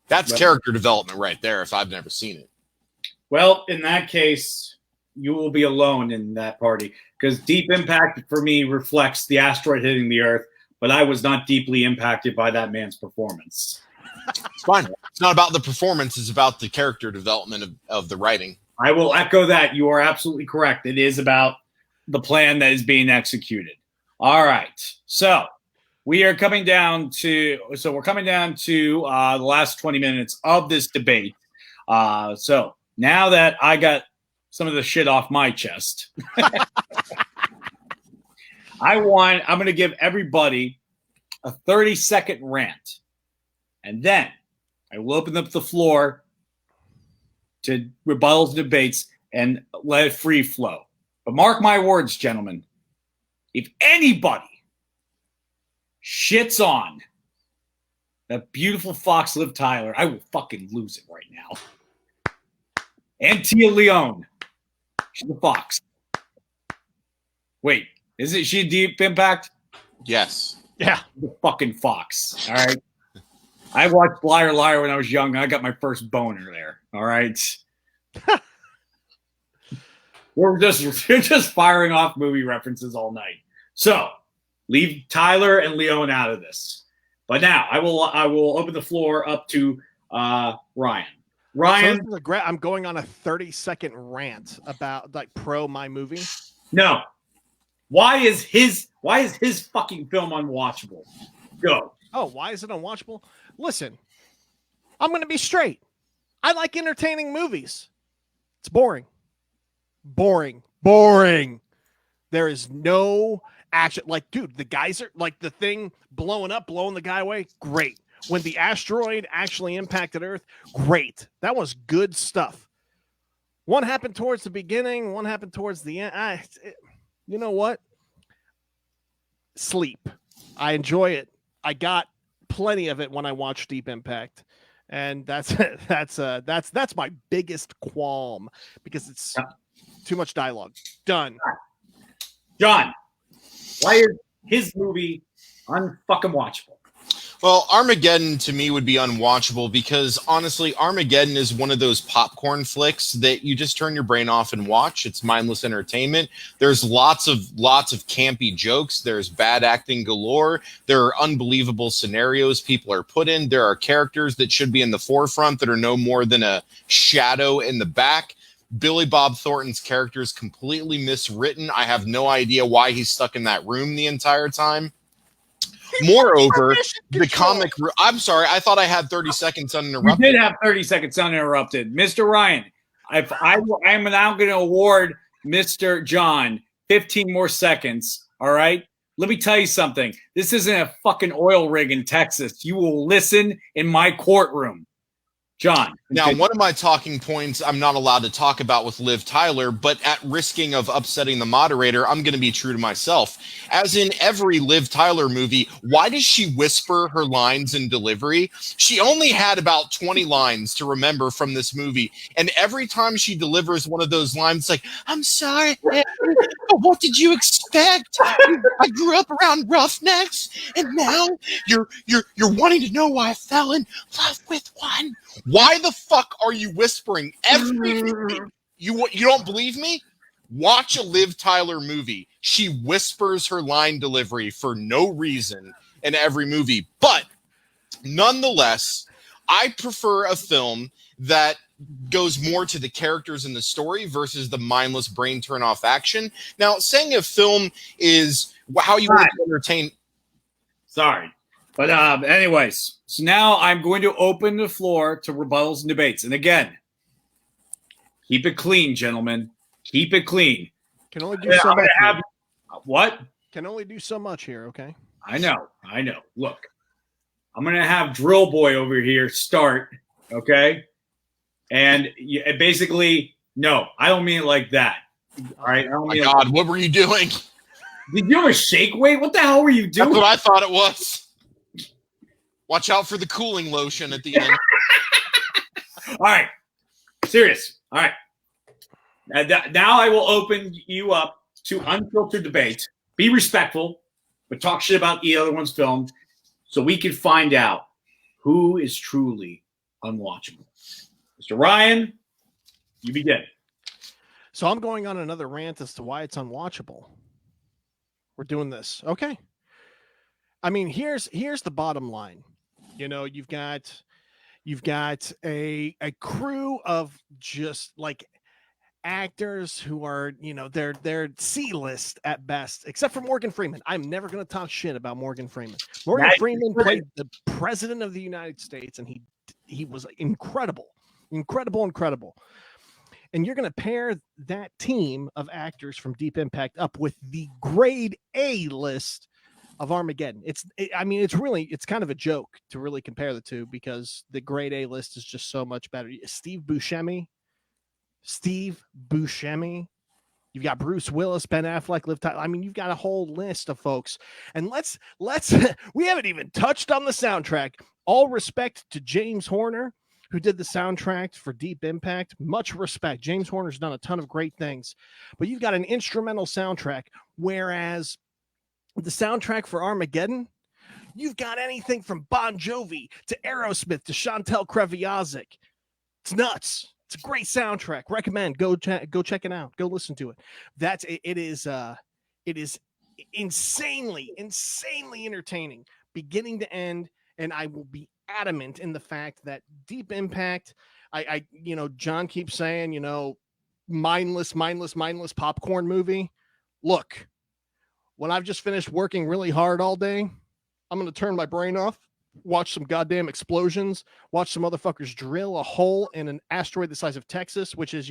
That's character development right there, if I've never seen it. Well, in that case, you will be alone in that party because Deep Impact for me reflects the asteroid hitting the Earth, but I was not deeply impacted by that man's performance. It's fine. It's not about the performance. It's about the character development of the writing. I will echo that. You are absolutely correct. It is about the plan that is being executed. All right. So we're coming down to the last 20 minutes of this debate. So now that I got some of the shit off my chest, I'm going to give everybody a 30-second rant. And then I will open up the floor to rebuttals and debates and let it free flow. But mark my words, gentlemen, if anybody shits on that beautiful fox Liv Tyler, I will fucking lose it right now. And Tia Leone. She's a fox. Wait, isn't she Deep Impact? Yes. Yeah. The fucking fox. All right. I watched Liar Liar when I was young. I got my first boner there. All right. We're just firing off movie references all night. So leave Tyler and Leone out of this. But now I will open the floor up to Ryan. Ryan, so I'm going on a 30-second rant about like pro my movie. No. Why is his fucking film unwatchable? Go. Oh, why is it unwatchable? Listen, I'm going to be straight. I like entertaining movies. It's boring. Boring. There is no action. Like, dude, the geyser, like the thing blowing the guy away, great. When the asteroid actually impacted Earth, great. That was good stuff. One happened towards the beginning, one happened towards the end. You know what? Sleep. I enjoy it. I got plenty of it when I watched Deep Impact. And that's my biggest qualm because it's too much dialogue. Done. John, why his movie unfucking watchable. Well, Armageddon to me would be unwatchable because honestly, Armageddon is one of those popcorn flicks that you just turn your brain off and watch. It's mindless entertainment. There's lots of campy jokes. There's bad acting galore. There are unbelievable scenarios people are put in. There are characters that should be in the forefront that are no more than a shadow in the back. Billy Bob Thornton's character is completely miswritten. I have no idea why he's stuck in that room the entire time. Moreover, the comic. I'm sorry, I thought I had 30 seconds uninterrupted. You did have 30 seconds uninterrupted, Mr. Ryan. I'm now going to award Mr. John 15 more seconds. All right. Let me tell you something. This isn't a fucking oil rig in Texas. You will listen in my courtroom. John. Now, one of my talking points I'm not allowed to talk about with Liv Tyler, but at risking of upsetting the moderator, I'm going to be true to myself. As in every Liv Tyler movie, why does she whisper her lines in delivery? She only had about 20 lines to remember from this movie, and every time she delivers one of those lines, it's like, I'm sorry, Harry, but what did you expect? I grew up around Roughnecks, and now you're wanting to know why I fell in love with one. Why the fuck are you whispering everything? You don't believe me? Watch a Liv Tyler movie. She whispers her line delivery for no reason in every movie. But nonetheless, I prefer a film that goes more to the characters in the story versus the mindless brain turn off action. Now, saying a film is how you want to entertain. Sorry. But anyways, so now I'm going to open the floor to rebuttals and debates. And again, keep it clean, gentlemen. Keep it clean. Can only do so much. What? Can only do so much here, okay? I know. Look, I'm going to have Drill Boy over here start, okay? And basically, no, I don't mean it like that. All right? I don't mean God, what were you doing? Did you have a shake weight? What the hell were you doing? That's what I thought it was. Watch out for the cooling lotion at the end. All right. Serious. All right. Now I will open you up to unfiltered debate. Be respectful, but talk shit about the other one's film so we can find out who is truly unwatchable. Mr. Ryan, you begin. So I'm going on another rant as to why it's unwatchable. We're doing this. Okay. I mean, here's the bottom line. You know, you've got a crew of just like actors who are, you know, they're C-list at best, except for Morgan Freeman. I'm never going to talk shit about Morgan Freeman. Morgan Freeman played the president of the United States, and he was incredible. And you're going to pair that team of actors from Deep Impact up with the grade A list of Armageddon. It's kind of a joke to really compare the two because the grade A list is just so much better. Steve Buscemi. You've got Bruce Willis, Ben Affleck, Liv Tyler. I mean, you've got a whole list of folks. And let's we haven't even touched on the soundtrack. All respect to James Horner, who did the soundtrack for Deep Impact. Much respect. James Horner's done a ton of great things. But you've got an instrumental soundtrack, whereas the soundtrack for Armageddon, you've got anything from Bon Jovi to Aerosmith to Chantel Kreviazek. It's nuts. It's a great soundtrack. Recommend. Go check it out. Go listen to it. It is insanely entertaining, beginning to end. And I will be adamant in the fact that Deep Impact, John keeps saying, mindless popcorn movie. Look, when I've just finished working really hard all day, I'm going to turn my brain off, watch some goddamn explosions, watch some motherfuckers drill a hole in an asteroid the size of Texas, which is,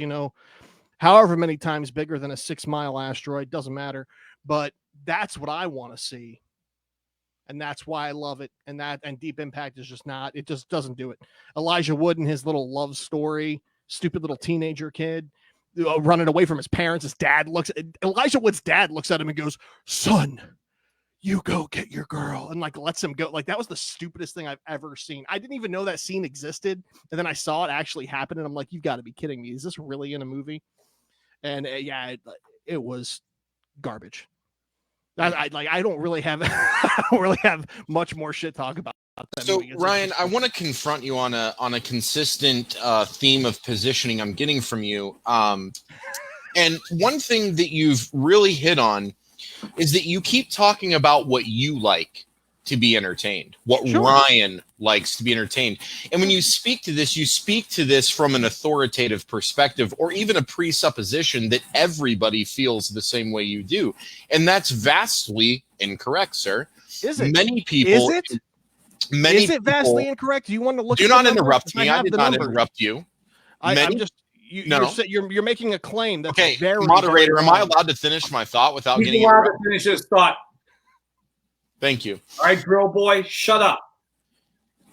however many times bigger than a 6-mile asteroid. Doesn't matter. But that's what I want to see. And that's why I love it. And Deep Impact is just not, it just doesn't do it. Elijah Wood and his little love story, stupid little teenager kid running away from his parents. Elijah Wood's dad looks at him and goes, "Son, you go get your girl," and lets him go. That was the stupidest thing I've ever seen. I didn't even know that scene existed. And then I saw it actually happen. And I'm like, you've got to be kidding me. Is this really in a movie? And it was garbage. I don't really have I don't really have much more shit talk about that So movie. Ryan, I want to confront you on a consistent theme of positioning I'm getting from you. And one thing that you've really hit on is that you keep talking about what you like to be entertained, what Sure. Ryan likes to be entertained. And when you speak to this from an authoritative perspective or even a presupposition that everybody feels the same way you do. And that's vastly incorrect, sir. Is it? Many people Is it? Many Is it vastly incorrect? Do you want to look? do at not the numbers? interrupt me. I I have did the not numbers. interrupt you. I'm just No. you're making a claim that's Okay, very moderator, very am I wrong. allowed to finish my thought without He's getting allowed interrupted? to finish his thought. Thank you. All right, drill boy, shut up.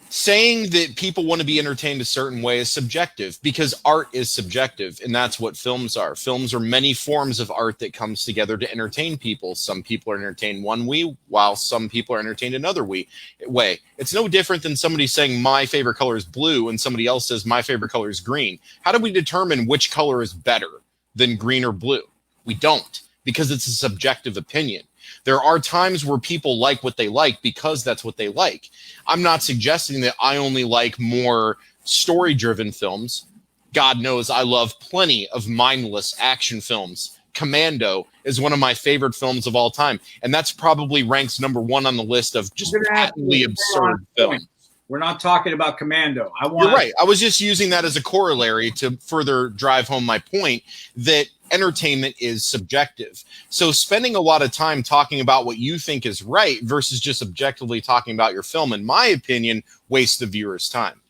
Saying that people want to be entertained a certain way is subjective because art is subjective, and that's what films are. Films are many forms of art that comes together to entertain people. Some people are entertained one way, while some people are entertained another way. It's no different than somebody saying my favorite color is blue and somebody else says my favorite color is green. How do we determine which color is better than green or blue? We don't, because it's a subjective opinion. There are times where people like what they like because that's what they like. I'm not suggesting that I only like more story-driven films. God knows I love plenty of mindless action films. Commando is one of my favorite films of all time, and that's probably ranks number one on the list of just patently absurd films. We're not talking about Commando. You're right. I was just using that as a corollary to further drive home my point that entertainment is subjective. So spending a lot of time talking about what you think is right versus just objectively talking about your film, in my opinion, wastes the viewer's time.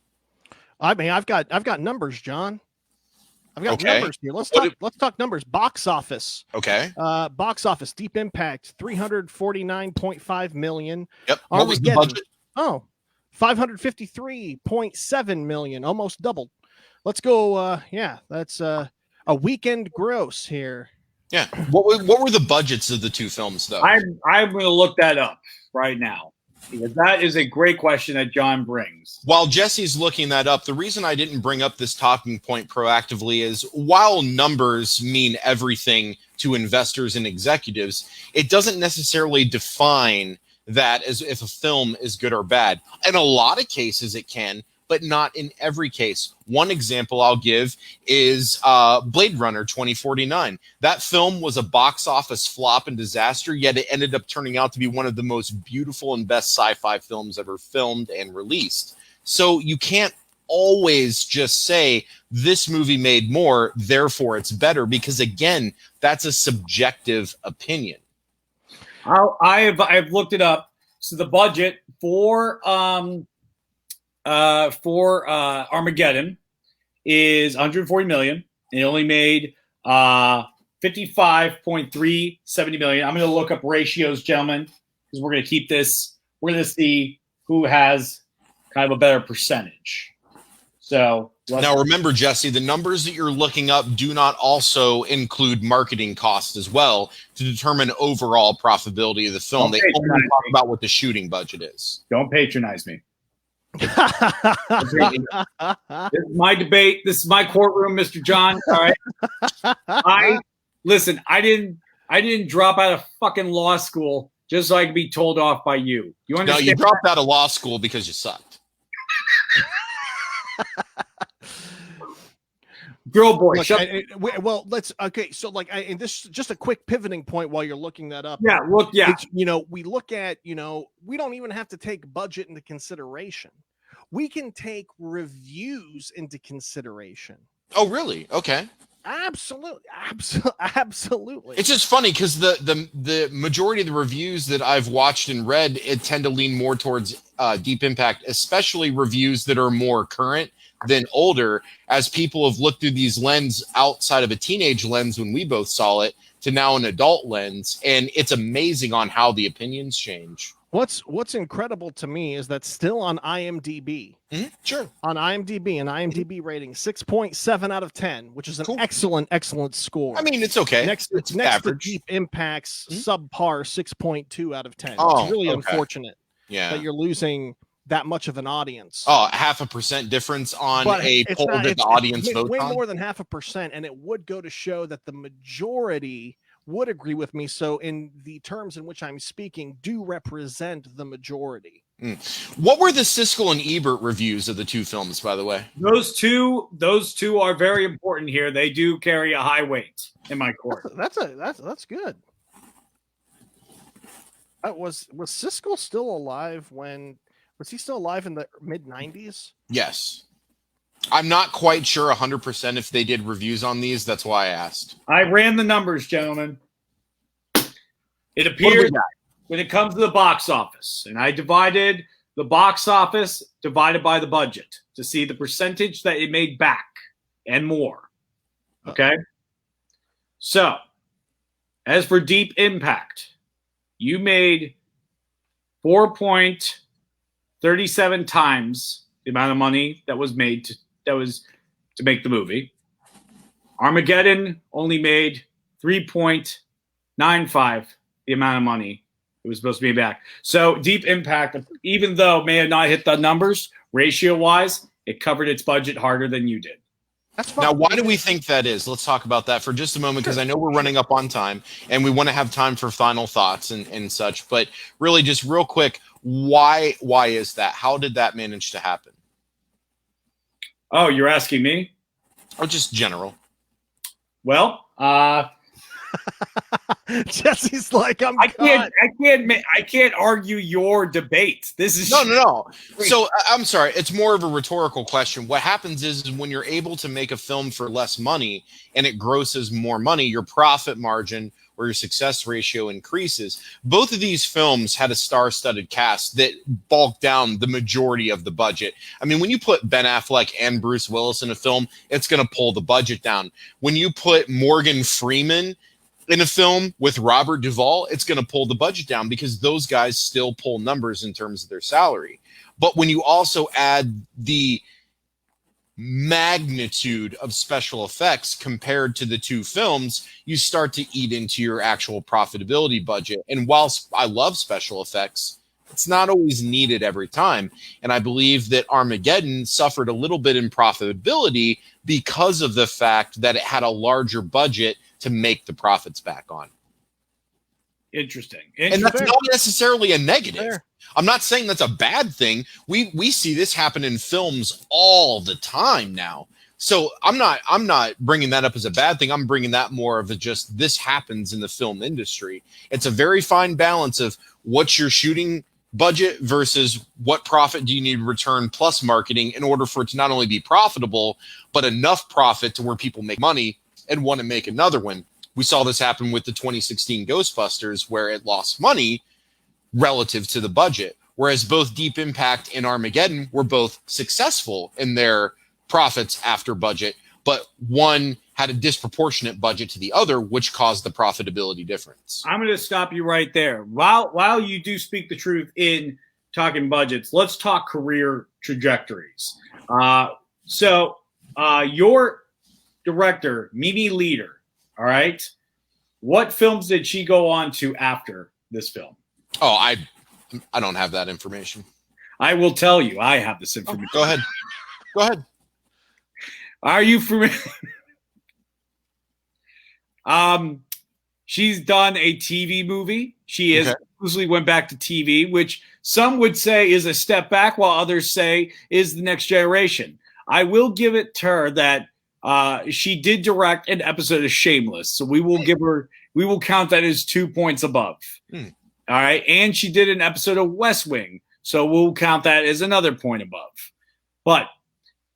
I mean, I've got numbers, John. I've got Okay. numbers here. Let's talk numbers. Box office. Okay. Box office. Deep Impact 349.5 million. Yep. What was the Armageddon. budget? 553.7 million, almost doubled. Let's go. That's a weekend gross here. Yeah. What were the budgets of the two films, though? I'm going to look that up right now because that is a great question that John brings. While Jesse's looking that up, the reason I didn't bring up this talking point proactively is while numbers mean everything to investors and executives, it doesn't necessarily define that as if a film is good or bad. In a lot of cases it can, but not in every case. One example I'll give is Blade Runner 2049. That film was a box office flop and disaster, yet it ended up turning out to be one of the most beautiful and best sci-fi films ever filmed and released. So you can't always just say this movie made more, therefore it's better, because again, that's a subjective opinion. I've looked it up. So the budget for Armageddon is 140 million. It only made 55.370 million. I'm going to look up ratios, gentlemen, because we're going to keep this. We're going to see who has kind of a better percentage. So now remember, Jesse, the numbers that you're looking up do not also include marketing costs as well to determine overall profitability of the film. They only talk about what the shooting budget is. Don't patronize me. This is my debate. This is my courtroom, Mr. John. All right. I didn't drop out of fucking law school just so I could be told off by you. You understand? No, you dropped out of law school because you sucked. Girl boy, Look, shut So and this just a quick pivoting point while you're looking that up. Yeah, look, yeah. We look at, we don't even have to take budget into consideration. We can take reviews into consideration. Oh, really? Okay. Absolutely. It's just funny because the majority of the reviews that I've watched and read, it tend to lean more towards Deep Impact, especially reviews that are more current than older, as people have looked through these lens outside of a teenage lens when we both saw it to now an adult lens, and it's amazing on how the opinions change. What's incredible to me is that still on IMDb. Mm-hmm. Sure. On IMDb, an IMDb rating 6.7 out of 10, which is an excellent score. I mean, it's okay. Next to Deep Impact's subpar 6.2 out of 10. Oh, it's really unfortunate that you're losing that much of an audience. Oh, 0.5% difference on a poll that the audience votes on? Way more than 0.5%, and it would go to show that the majority would agree with me. So in the terms in which I'm speaking do represent the majority. What were the Siskel and Ebert reviews of the two films, by the way? Those two are very important here. They do carry a high weight in my court. That's good. Was Siskel still alive when? Was he still alive in the mid-90s? Yes. I'm not quite sure 100% if they did reviews on these. That's why I asked. I ran the numbers, gentlemen. It appears when it comes to the box office, and I divided the box office divided by the budget to see the percentage that it made back and more. Okay? So, as for Deep Impact, you made 4.37 times the amount of money that was made to make the movie. Armageddon only made 3.95 the amount of money it was supposed to be back. So Deep Impact, even though it may have not hit the numbers ratio-wise, it covered its budget harder than you did. That's fine. Now, why do we think that is? Let's talk about that for just a moment, because I know we're running up on time and we want to have time for final thoughts and such. But really, just real quick, why is that? How did that manage to happen? Oh, you're asking me? Or just general? Well, Jesse's like, I can't argue your debate. This is no. So I'm sorry. It's more of a rhetorical question. What happens is when you're able to make a film for less money and it grosses more money, your profit margin or your success ratio increases. Both of these films had a star-studded cast that bulked down the majority of the budget. I mean, when you put Ben Affleck and Bruce Willis in a film, it's going to pull the budget down. When you put Morgan Freeman in a film with Robert Duvall, it's going to pull the budget down because those guys still pull numbers in terms of their salary. But when you also add the magnitude of special effects compared to the two films, you start to eat into your actual profitability budget. And whilst I love special effects, it's not always needed every time. And I believe that Armageddon suffered a little bit in profitability because of the fact that it had a larger budget to make the profits back on. Interesting. And that's not necessarily a negative. Fair. I'm not saying that's a bad thing. We see this happen in films all the time now. So I'm not bringing that up as a bad thing. I'm bringing that more of a just this happens in the film industry. It's a very fine balance of what's your shooting budget versus what profit do you need to return plus marketing in order for it to not only be profitable, but enough profit to where people make money and want to make another one. We saw this happen with the 2016 Ghostbusters, where it lost money relative to the budget, whereas both Deep Impact and Armageddon were both successful in their profits after budget, but one had a disproportionate budget to the other, which caused the profitability difference. I'm going to stop you right there. While you do speak the truth in talking budgets, let's talk career trajectories. So your director, Mimi Leader, all right, what films did she go on to after this film? Oh, I don't have that information. I will tell you. I have this information. Go ahead. Go ahead. Are you familiar? She's done a TV movie. She has usually went back to TV, which some would say is a step back, while others say is the next generation. I will give it to her that she did direct an episode of Shameless, so we will count that as 2 points above. All right, and she did an episode of West Wing, so we'll count that as another point above. But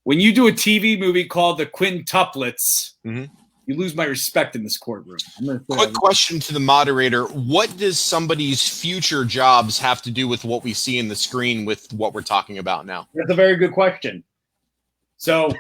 when you do a TV movie called The Quintuplets, you lose my respect in this courtroom. Quick question to the moderator. What does somebody's future jobs have to do with what we see in the screen with what we're talking about now? That's a very good question. So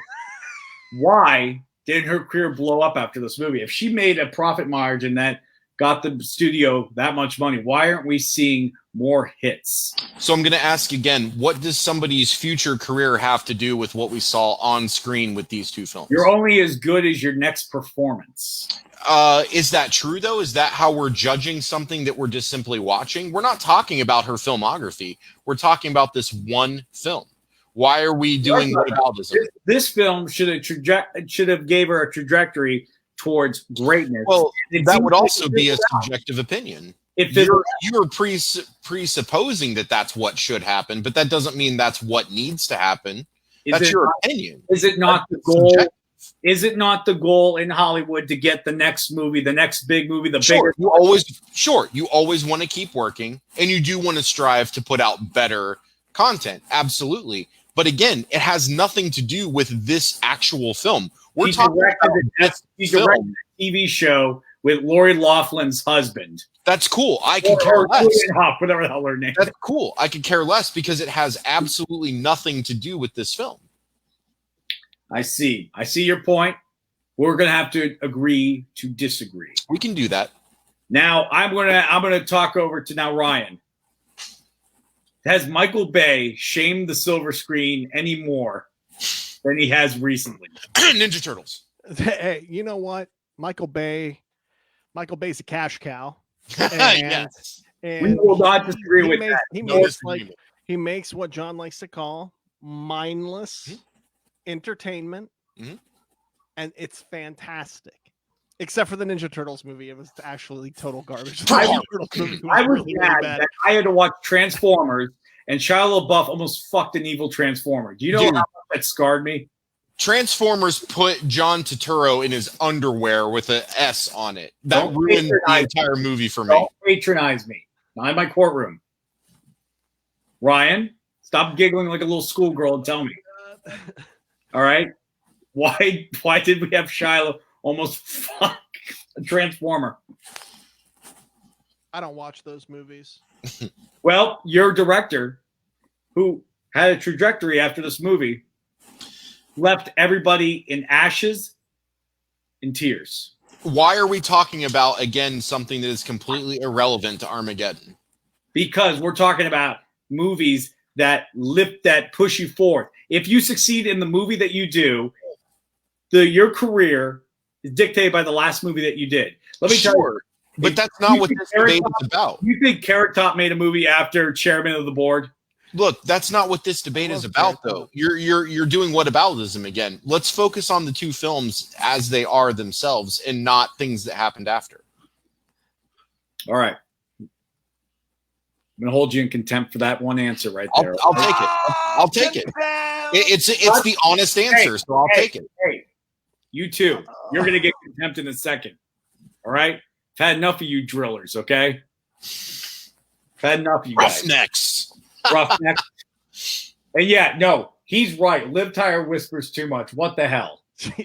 why did her career blow up after this movie? If she made a profit margin that got the studio that much money, why aren't we seeing more hits? So I'm going to ask again, what does somebody's future career have to do with what we saw on screen with these two films? You're only as good as your next performance. Is that true, though? Is that how we're judging something that we're just simply watching? We're not talking about her filmography. We're talking about this one film. Why are we doing whataboutism? This film should have gave her a trajectory towards greatness. Well, It that seems would like also be a it's subjective opinion. If You're presupposing that that's what should happen, but that doesn't mean that's what needs to happen. That's your opinion. Is it not the goal? Is it not the goal in Hollywood to get the next movie, the next big movie, the bigger? You always want to keep working, and you do want to strive to put out better content. Absolutely. But again, it has nothing to do with this actual film. We're talking about he directed a TV show with Lori Loughlin's husband. That's cool. I can care less. Whatever the hell her name. That's cool. I could care less because it has absolutely nothing to do with this film. I see your point. We're gonna have to agree to disagree. We can do that. Now I'm gonna talk over to now Ryan. Has Michael Bay shamed the silver screen any more than he has recently? Ninja Turtles. Hey, you know what? Michael Bay's a cash cow. Yes. We will not disagree with that. He makes what John likes to call mindless entertainment, and it's fantastic. Except for the Ninja Turtles movie, it was actually total garbage. I was mad that I had to watch Transformers, and Shia LaBeouf almost fucked an evil Transformer. Do you know how much that scarred me? Transformers put John Turturro in his underwear with an S on it. That ruined the entire movie for me. Don't patronize me. Not in my courtroom. Ryan, stop giggling like a little schoolgirl and tell me. All right? Why did we have Shia almost fuck a Transformer? I don't watch those movies. Well, your director, who had a trajectory after this movie, left everybody in ashes and tears. Why are we talking about, again, something that is completely irrelevant to Armageddon? Because we're talking about movies that push you forward. If you succeed in the movie that you do, your career is dictated by the last movie that you did. Let me tell you. But that's not what this debate is about. You think Carrot Top made a movie after chairman of the board? Look, that's not what this debate is about, though. You're doing whataboutism again. Let's focus on the two films as they are themselves and not things that happened after. All right. I'm going to hold you in contempt for that one answer right there. I'll take it. I'll take it. It's the honest answer, so I'll take it. Hey, you too. You're going to get contempt in a second. All right? I've had enough of you drillers, okay? I've had enough of you guys. Roughnecks. And yeah, no, he's right. Liv Tyler whispers too much. What the hell?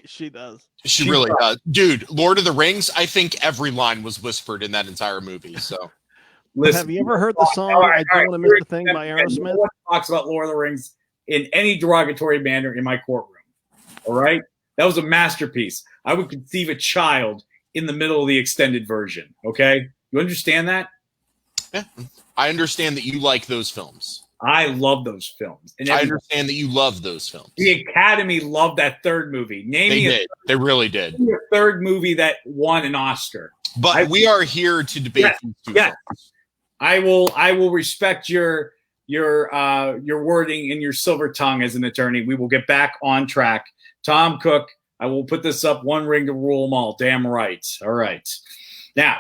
She does. She really does. Dude, Lord of the Rings, I think every line was whispered in that entire movie. So, listen, have you ever heard the song I Don't Want to Miss a Thing by Aerosmith? No one talks about Lord of the Rings in any derogatory manner in my courtroom. All right? That was a masterpiece. I would conceive a child in the middle of the extended version. Okay? You understand that? Yeah. I understand that you like those films. I love those films. And I understand that you love those films. The Academy loved that third movie. They really did. The third movie that won an Oscar. But we are here to debate these two films. I will respect your wording and your silver tongue as an attorney. We will get back on track. Tom Cook, I will put this up one ring to rule them all. Damn right. All right. Now,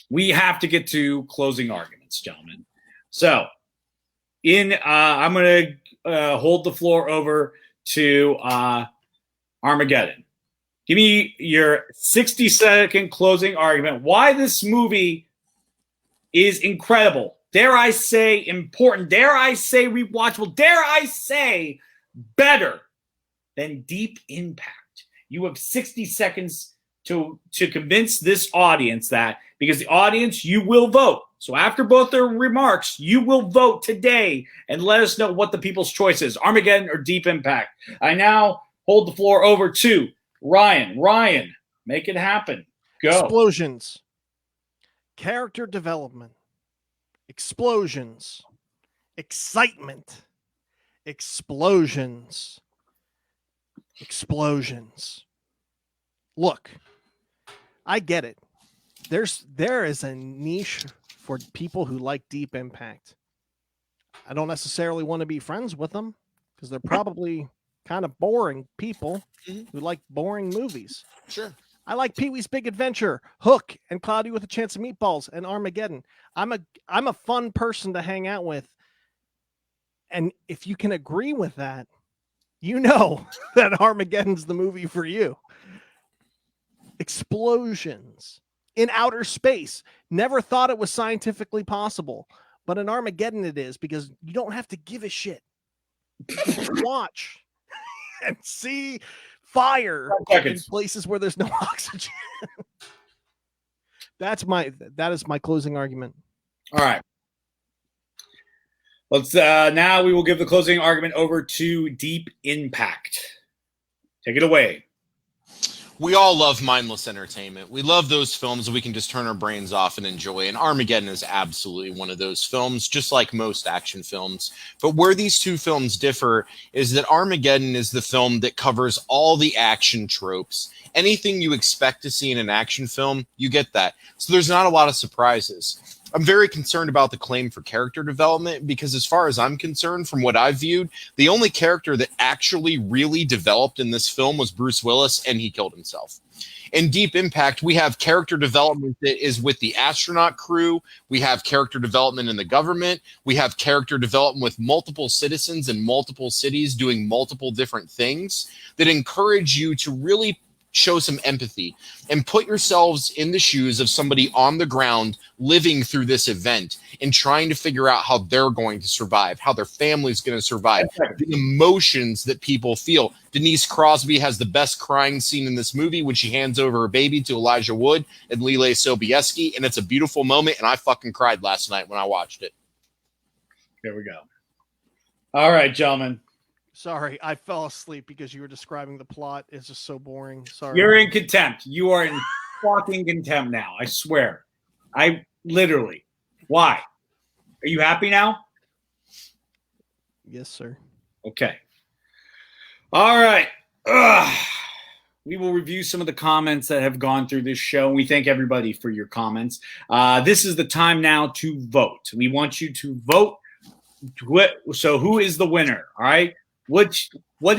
we have to get to closing arguments, gentlemen. So, I'm going to hold the floor over to Armageddon. Give me your 60-second closing argument. Why this movie is incredible. Dare I say important. Dare I say rewatchable. Dare I say better than Deep Impact. You have 60 seconds to convince this audience that, because the audience, you will vote. So after both their remarks, you will vote today and let us know what the people's choice is, Armageddon or Deep Impact. I now hold the floor over to Ryan. Ryan, make it happen. Go. Explosions. Character development. Explosions. Excitement. Explosions. Explosions. Look, I get it. There is a niche for people who like Deep Impact. I don't necessarily want to be friends with them because they're probably kind of boring people who like boring movies. Sure. I like Pee-wee's Big Adventure, Hook, and Cloudy with a Chance of Meatballs, and Armageddon. I'm a fun person to hang out with. And if you can agree with that, you know that Armageddon's the movie for you. Explosions in outer space. Never thought it was scientifically possible, but in Armageddon it is, because you don't have to give a shit. Just watch and see fire in places where there's no oxygen. That is my closing argument. All right. Let's now we will give the closing argument over to Deep Impact. Take it away. We all love mindless entertainment. We love those films that we can just turn our brains off and enjoy. And Armageddon is absolutely one of those films, just like most action films. But where these two films differ is that Armageddon is the film that covers all the action tropes. Anything you expect to see in an action film, you get that. So there's not a lot of surprises. I'm very concerned about the claim for character development because, as far as I'm concerned, from what I've viewed, the only character that actually really developed in this film was Bruce Willis, and he killed himself. In Deep Impact, we have character development that is with the astronaut crew. We have character development in the government. We have character development with multiple citizens in multiple cities doing multiple different things that encourage you to really show some empathy and put yourselves in the shoes of somebody on the ground living through this event and trying to figure out how they're going to survive, how their family's going to survive, the emotions that people feel. Denise Crosby has the best crying scene in this movie when she hands over her baby to Elijah Wood and Lele Sobieski, and it's a beautiful moment, and I fucking cried last night when I watched it. There we go. All right, gentlemen. Sorry, I fell asleep because you were describing the plot. It's just so boring. Sorry. You're in contempt. You are in fucking contempt now. I swear. I literally. Why? Are you happy now? Yes, sir. Okay. All right. Ugh. We will review some of the comments that have gone through this show. We thank everybody for your comments. This is the time now to vote. We want you to vote. So who is the winner? All right. What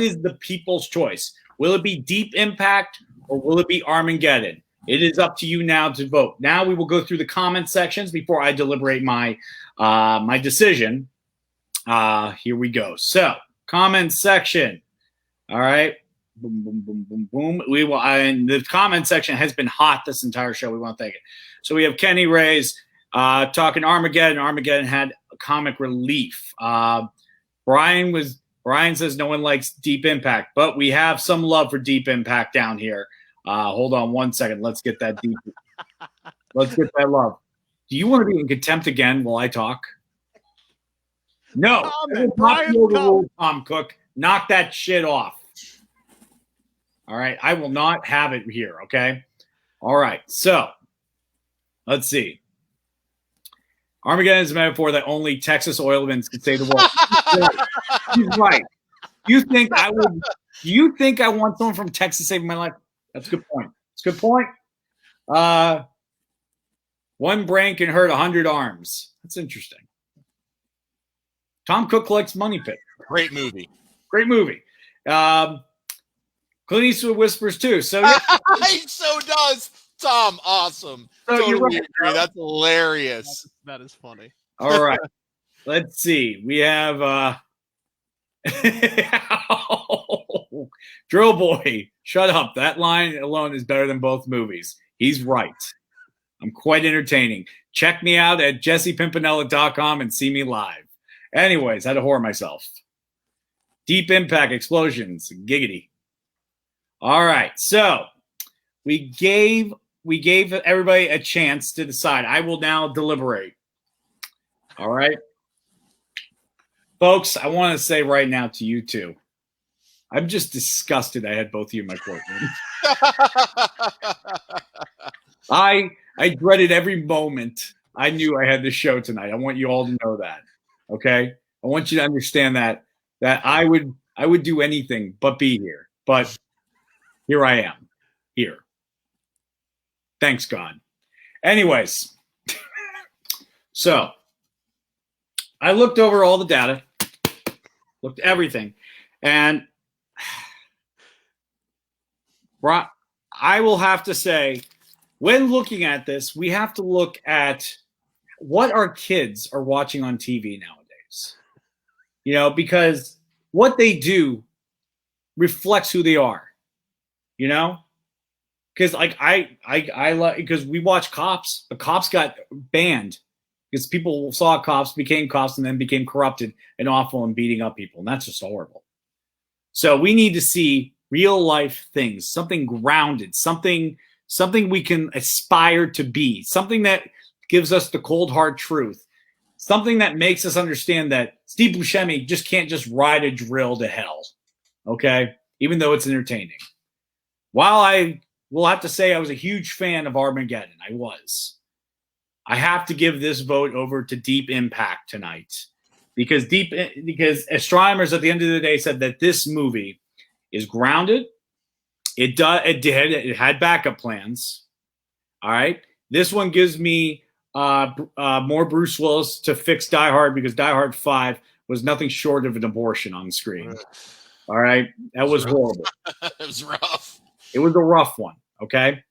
is the people's choice? Will it be Deep Impact or will it be Armageddon? It is up to you now to vote. Now we will go through the comment sections before I deliberate my my decision. Here we go. So, comment section. All right. Boom, boom, boom, boom, boom. We will, and the comment section has been hot this entire show. We want to thank it. So we have Kenny Ray's talking Armageddon. Armageddon had comic relief. Brian says no one likes Deep Impact, but we have some love for Deep Impact down here. Hold on one second. Let's get that deep. Let's get that love. Do you want to be in contempt again while I talk? No. Tom Cook. Knock that shit off. All right. I will not have it here. Okay. All right. So let's see. Armageddon is a metaphor that only Texas oilmen can say the word. He's right. You think I would? Do you think I want someone from Texas saving my life? That's a good point. It's a good point. One brain can hurt 100 arms. That's interesting. Tom Cook collects money pit. Great movie. Great movie. Clint Eastwood whispers too. So yeah. He so does. Tom, awesome. So totally right. agree. That's hilarious. That is funny. All right. Let's see. We have Drill Boy. Shut up. That line alone is better than both movies. He's right. I'm quite entertaining. Check me out at jessepimpinella.com and see me live. Anyways, I had to whore myself. Deep Impact explosions. Giggity. All right. So we gave everybody a chance to decide. I will now deliberate. All right. Folks, I want to say right now to you two, I'm just disgusted I had both of you in my courtroom. I dreaded every moment I knew I had this show tonight. I want you all to know that. Okay? I want you to understand that I would do anything but be here. But here I am. Here. Thanks, God. Anyways, so I looked over all the data, looked at everything, and I will have to say, when looking at this, we have to look at what our kids are watching on TV nowadays. Because what they do reflects who they are. Because like I like, because we watch Cops. The Cops got banned because people saw cops, became cops, and then became corrupted and awful and beating up people, and that's just horrible. So we need to see real life things, something grounded, something we can aspire to be, something that gives us the cold hard truth, something that makes us understand that Steve Buscemi just can't just ride a drill to hell, okay? Even though it's entertaining. While I will have to say I was a huge fan of Armageddon, I have to give this vote over to Deep Impact tonight because astronomers at the end of the day said that this movie is grounded. It had backup plans. All right. This one gives me more Bruce Willis to fix Die Hard because Die Hard 5 was nothing short of an abortion on the screen. All right. That was horrible. It was rough. It was a rough one. Okay.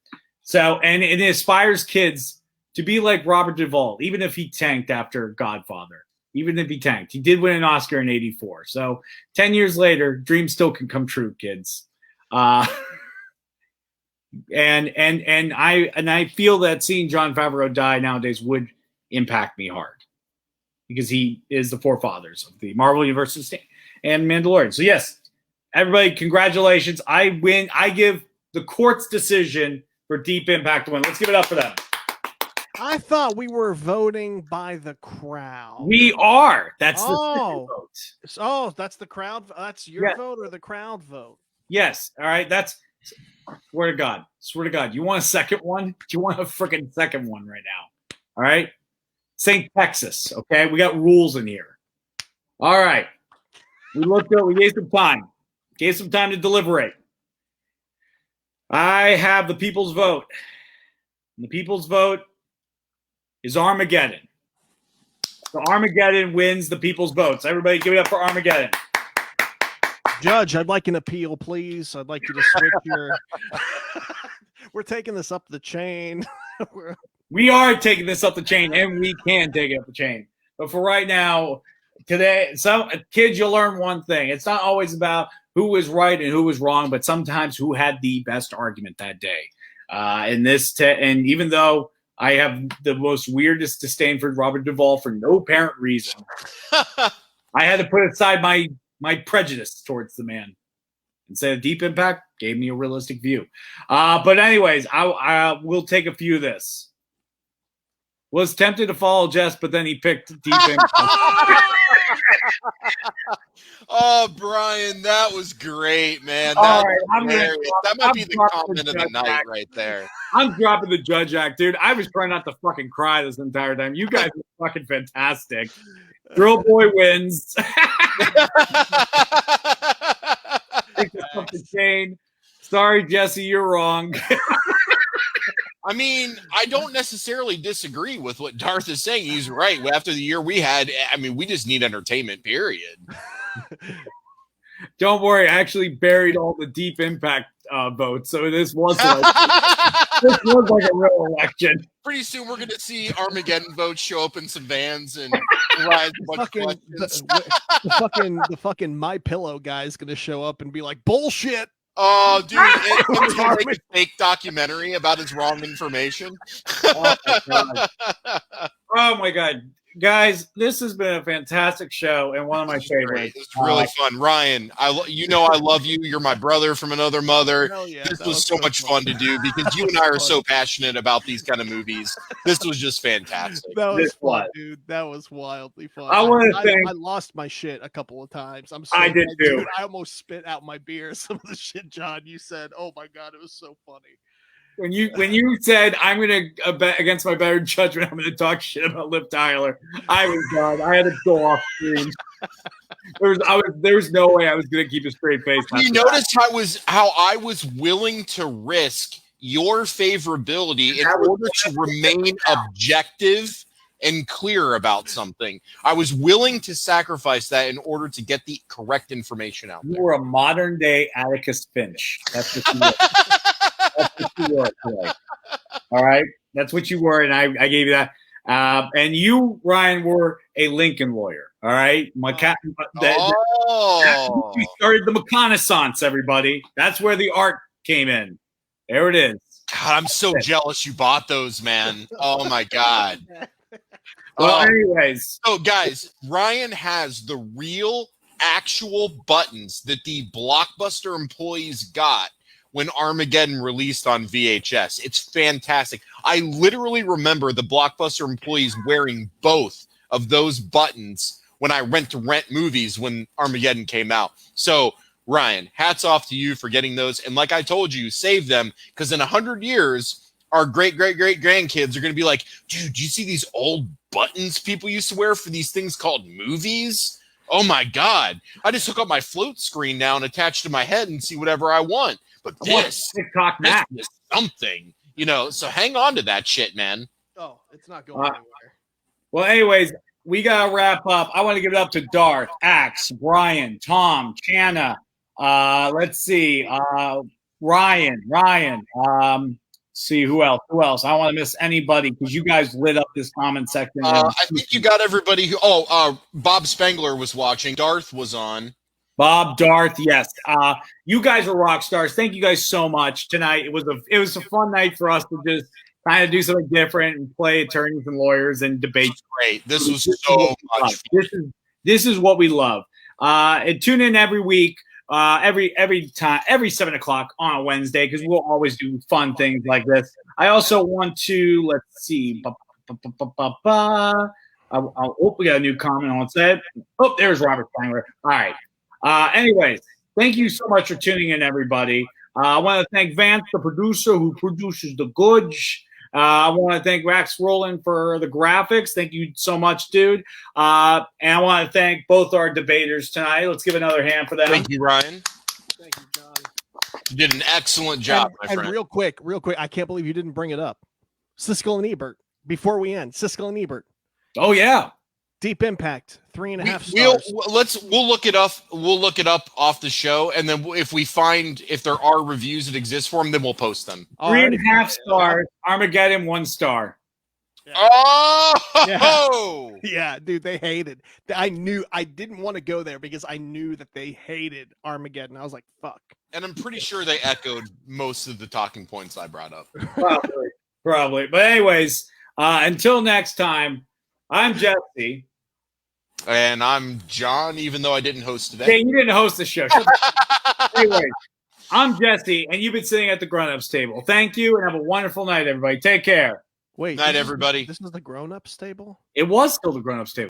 So, and it inspires kids to be like Robert Duvall, even if he tanked after Godfather, even if he tanked. He did win an Oscar in '84. So 10 years later, dreams still can come true, kids. And I feel that seeing Jon Favreau die nowadays would impact me hard because he is the forefathers of the Marvel Universe and Mandalorian. So yes, everybody, congratulations. I win. I give the court's decision for Deep Impact to win. Let's give it up for them. I thought we were voting by the crowd. We are. That's the vote. Oh, that's the crowd. That's your vote or the crowd vote? Yes. All right. That's swear to God. Swear to God. You want a second one? Do you want a freaking second one right now? All right. St. Texas. Okay. We got rules in here. All right. We gave some time. Gave some time to deliberate. I have the people's vote. And the people's vote is Armageddon. So Armageddon wins the people's votes. Everybody give it up for Armageddon. Judge, I'd like an appeal, please. I'd like you to switch your... We're taking this up the chain. We are taking this up the chain, and we can take it up the chain. But for right now, today, kids, you'll learn one thing. It's not always about who was right and who was wrong, but sometimes who had the best argument that day. And even though I have the most weirdest disdain for Robert Duvall for no apparent reason, I had to put aside my prejudice towards the man and say Deep Impact gave me a realistic view. But anyways, I will take a few of this. Was tempted to follow Jess, but then he picked Deep Impact. Oh, Brian, that was great, man. That might be the comment of the night right there. I'm dropping the Judge Act, dude. I was trying not to fucking cry this entire time. You guys are fucking fantastic. Drill Boy wins. Sorry, Jesse, you're wrong. I mean, I don't necessarily disagree with what Darth is saying. He's right. After the year we had, I mean, we just need entertainment, period. Don't worry. I actually buried all the Deep Impact votes. So this was like a real election. Pretty soon we're going to see Armageddon votes show up in some vans and rise a bunch of questions. The fucking My Pillow guy is going to show up and be like, bullshit. Oh, dude, it's going to make a fake documentary about his wrong information. Oh, my God. Guys, this has been a fantastic show and one of my favorites. It's really fun. Ryan, I love you. You're my brother from another mother. Yeah, this was so much fun to do because you and I are so passionate about these kind of movies. This was just fantastic. That was fun, dude. That was wildly fun. I lost my shit a couple of times. I did too. Dude, I almost spit out my beer. Some of the shit, John, you said. Oh my God, it was so funny. When you said I'm gonna bet against my better judgment, I'm gonna talk shit about Liv Tyler, I was done. I had to go off screen. There was no way I was gonna keep a straight face. You noticed how I was willing to risk your favorability in order to remain objective and clear about something. I was willing to sacrifice that in order to get the correct information out there. You were a modern day Atticus Finch. That's what you were. That's what you were today. All right, that's what you were, and I gave you that. And you, Ryan, were a Lincoln lawyer. All right, we started the reconnaissance. Everybody, that's where the art came in. There it is. God, I'm so jealous you bought those, man. Oh my God. Well, anyways. So guys, Ryan has the real actual buttons that the Blockbuster employees got when Armageddon released on VHS. It's fantastic. I literally remember the Blockbuster employees wearing both of those buttons when I went to rent movies when Armageddon came out. So Ryan, hats off to you for getting those. And like I told you, save them, because in 100 years, our great-great-great-grandkids are going to be like, dude, do you see these old buttons people used to wear for these things called movies? Oh, my God. I just hook up my float screen now and attach to my head and see whatever I want. But this is something, so hang on to that shit, man. Oh, it's not going anywhere. Well, anyways, we got to wrap up. I want to give it up to Darth, Axe, Brian, Tom, Channa. Let's see. Ryan. See who else? I don't want to miss anybody because you guys lit up this comment section. I think you got everybody who. Bob Spengler was watching. Darth was on. Bob, Darth, yes. You guys are rock stars. Thank you guys so much tonight. It was a fun night for us to just kind of do something different and play attorneys and lawyers and debate. Great. This was so much fun. This is what we love. And tune in every week, every 7:00 on a Wednesday, because we'll always do fun things like this. I also want to, let's see. We got a new comment. I want to say it. Oh, there's Robert Spangler. All right. Anyways, thank you so much for tuning in, everybody. I want to thank Vance, the producer who produces the goods. I want to thank Rax Rowland for the graphics. Thank you so much, dude. And I want to thank both our debaters tonight. Let's give another hand for them. Thank you, Ryan. Thank you, John. You did an excellent job, my friend. And real quick, I can't believe you didn't bring it up. Siskel and Ebert. Before we end, Siskel and Ebert. Oh yeah. Deep Impact, 3.5 stars. We'll look it up. We'll look it up off the show, and then if there are reviews that exist for them, then we'll post them. 3.5 stars. Armageddon, 1 star. Yeah. Oh, yeah, dude, they hated. I didn't want to go there because I knew that they hated Armageddon. I was like, fuck. And I'm pretty sure they echoed most of the talking points I brought up. Probably. But anyways, until next time. I'm Jesse. And I'm John, even though I didn't host today. Hey, you didn't host the show. Anyway, I'm Jesse, and you've been sitting at the grown-ups table. Thank you, and have a wonderful night, everybody. Take care. Wait. Night, everybody. This is the grown-ups table? It was still the grown-ups table.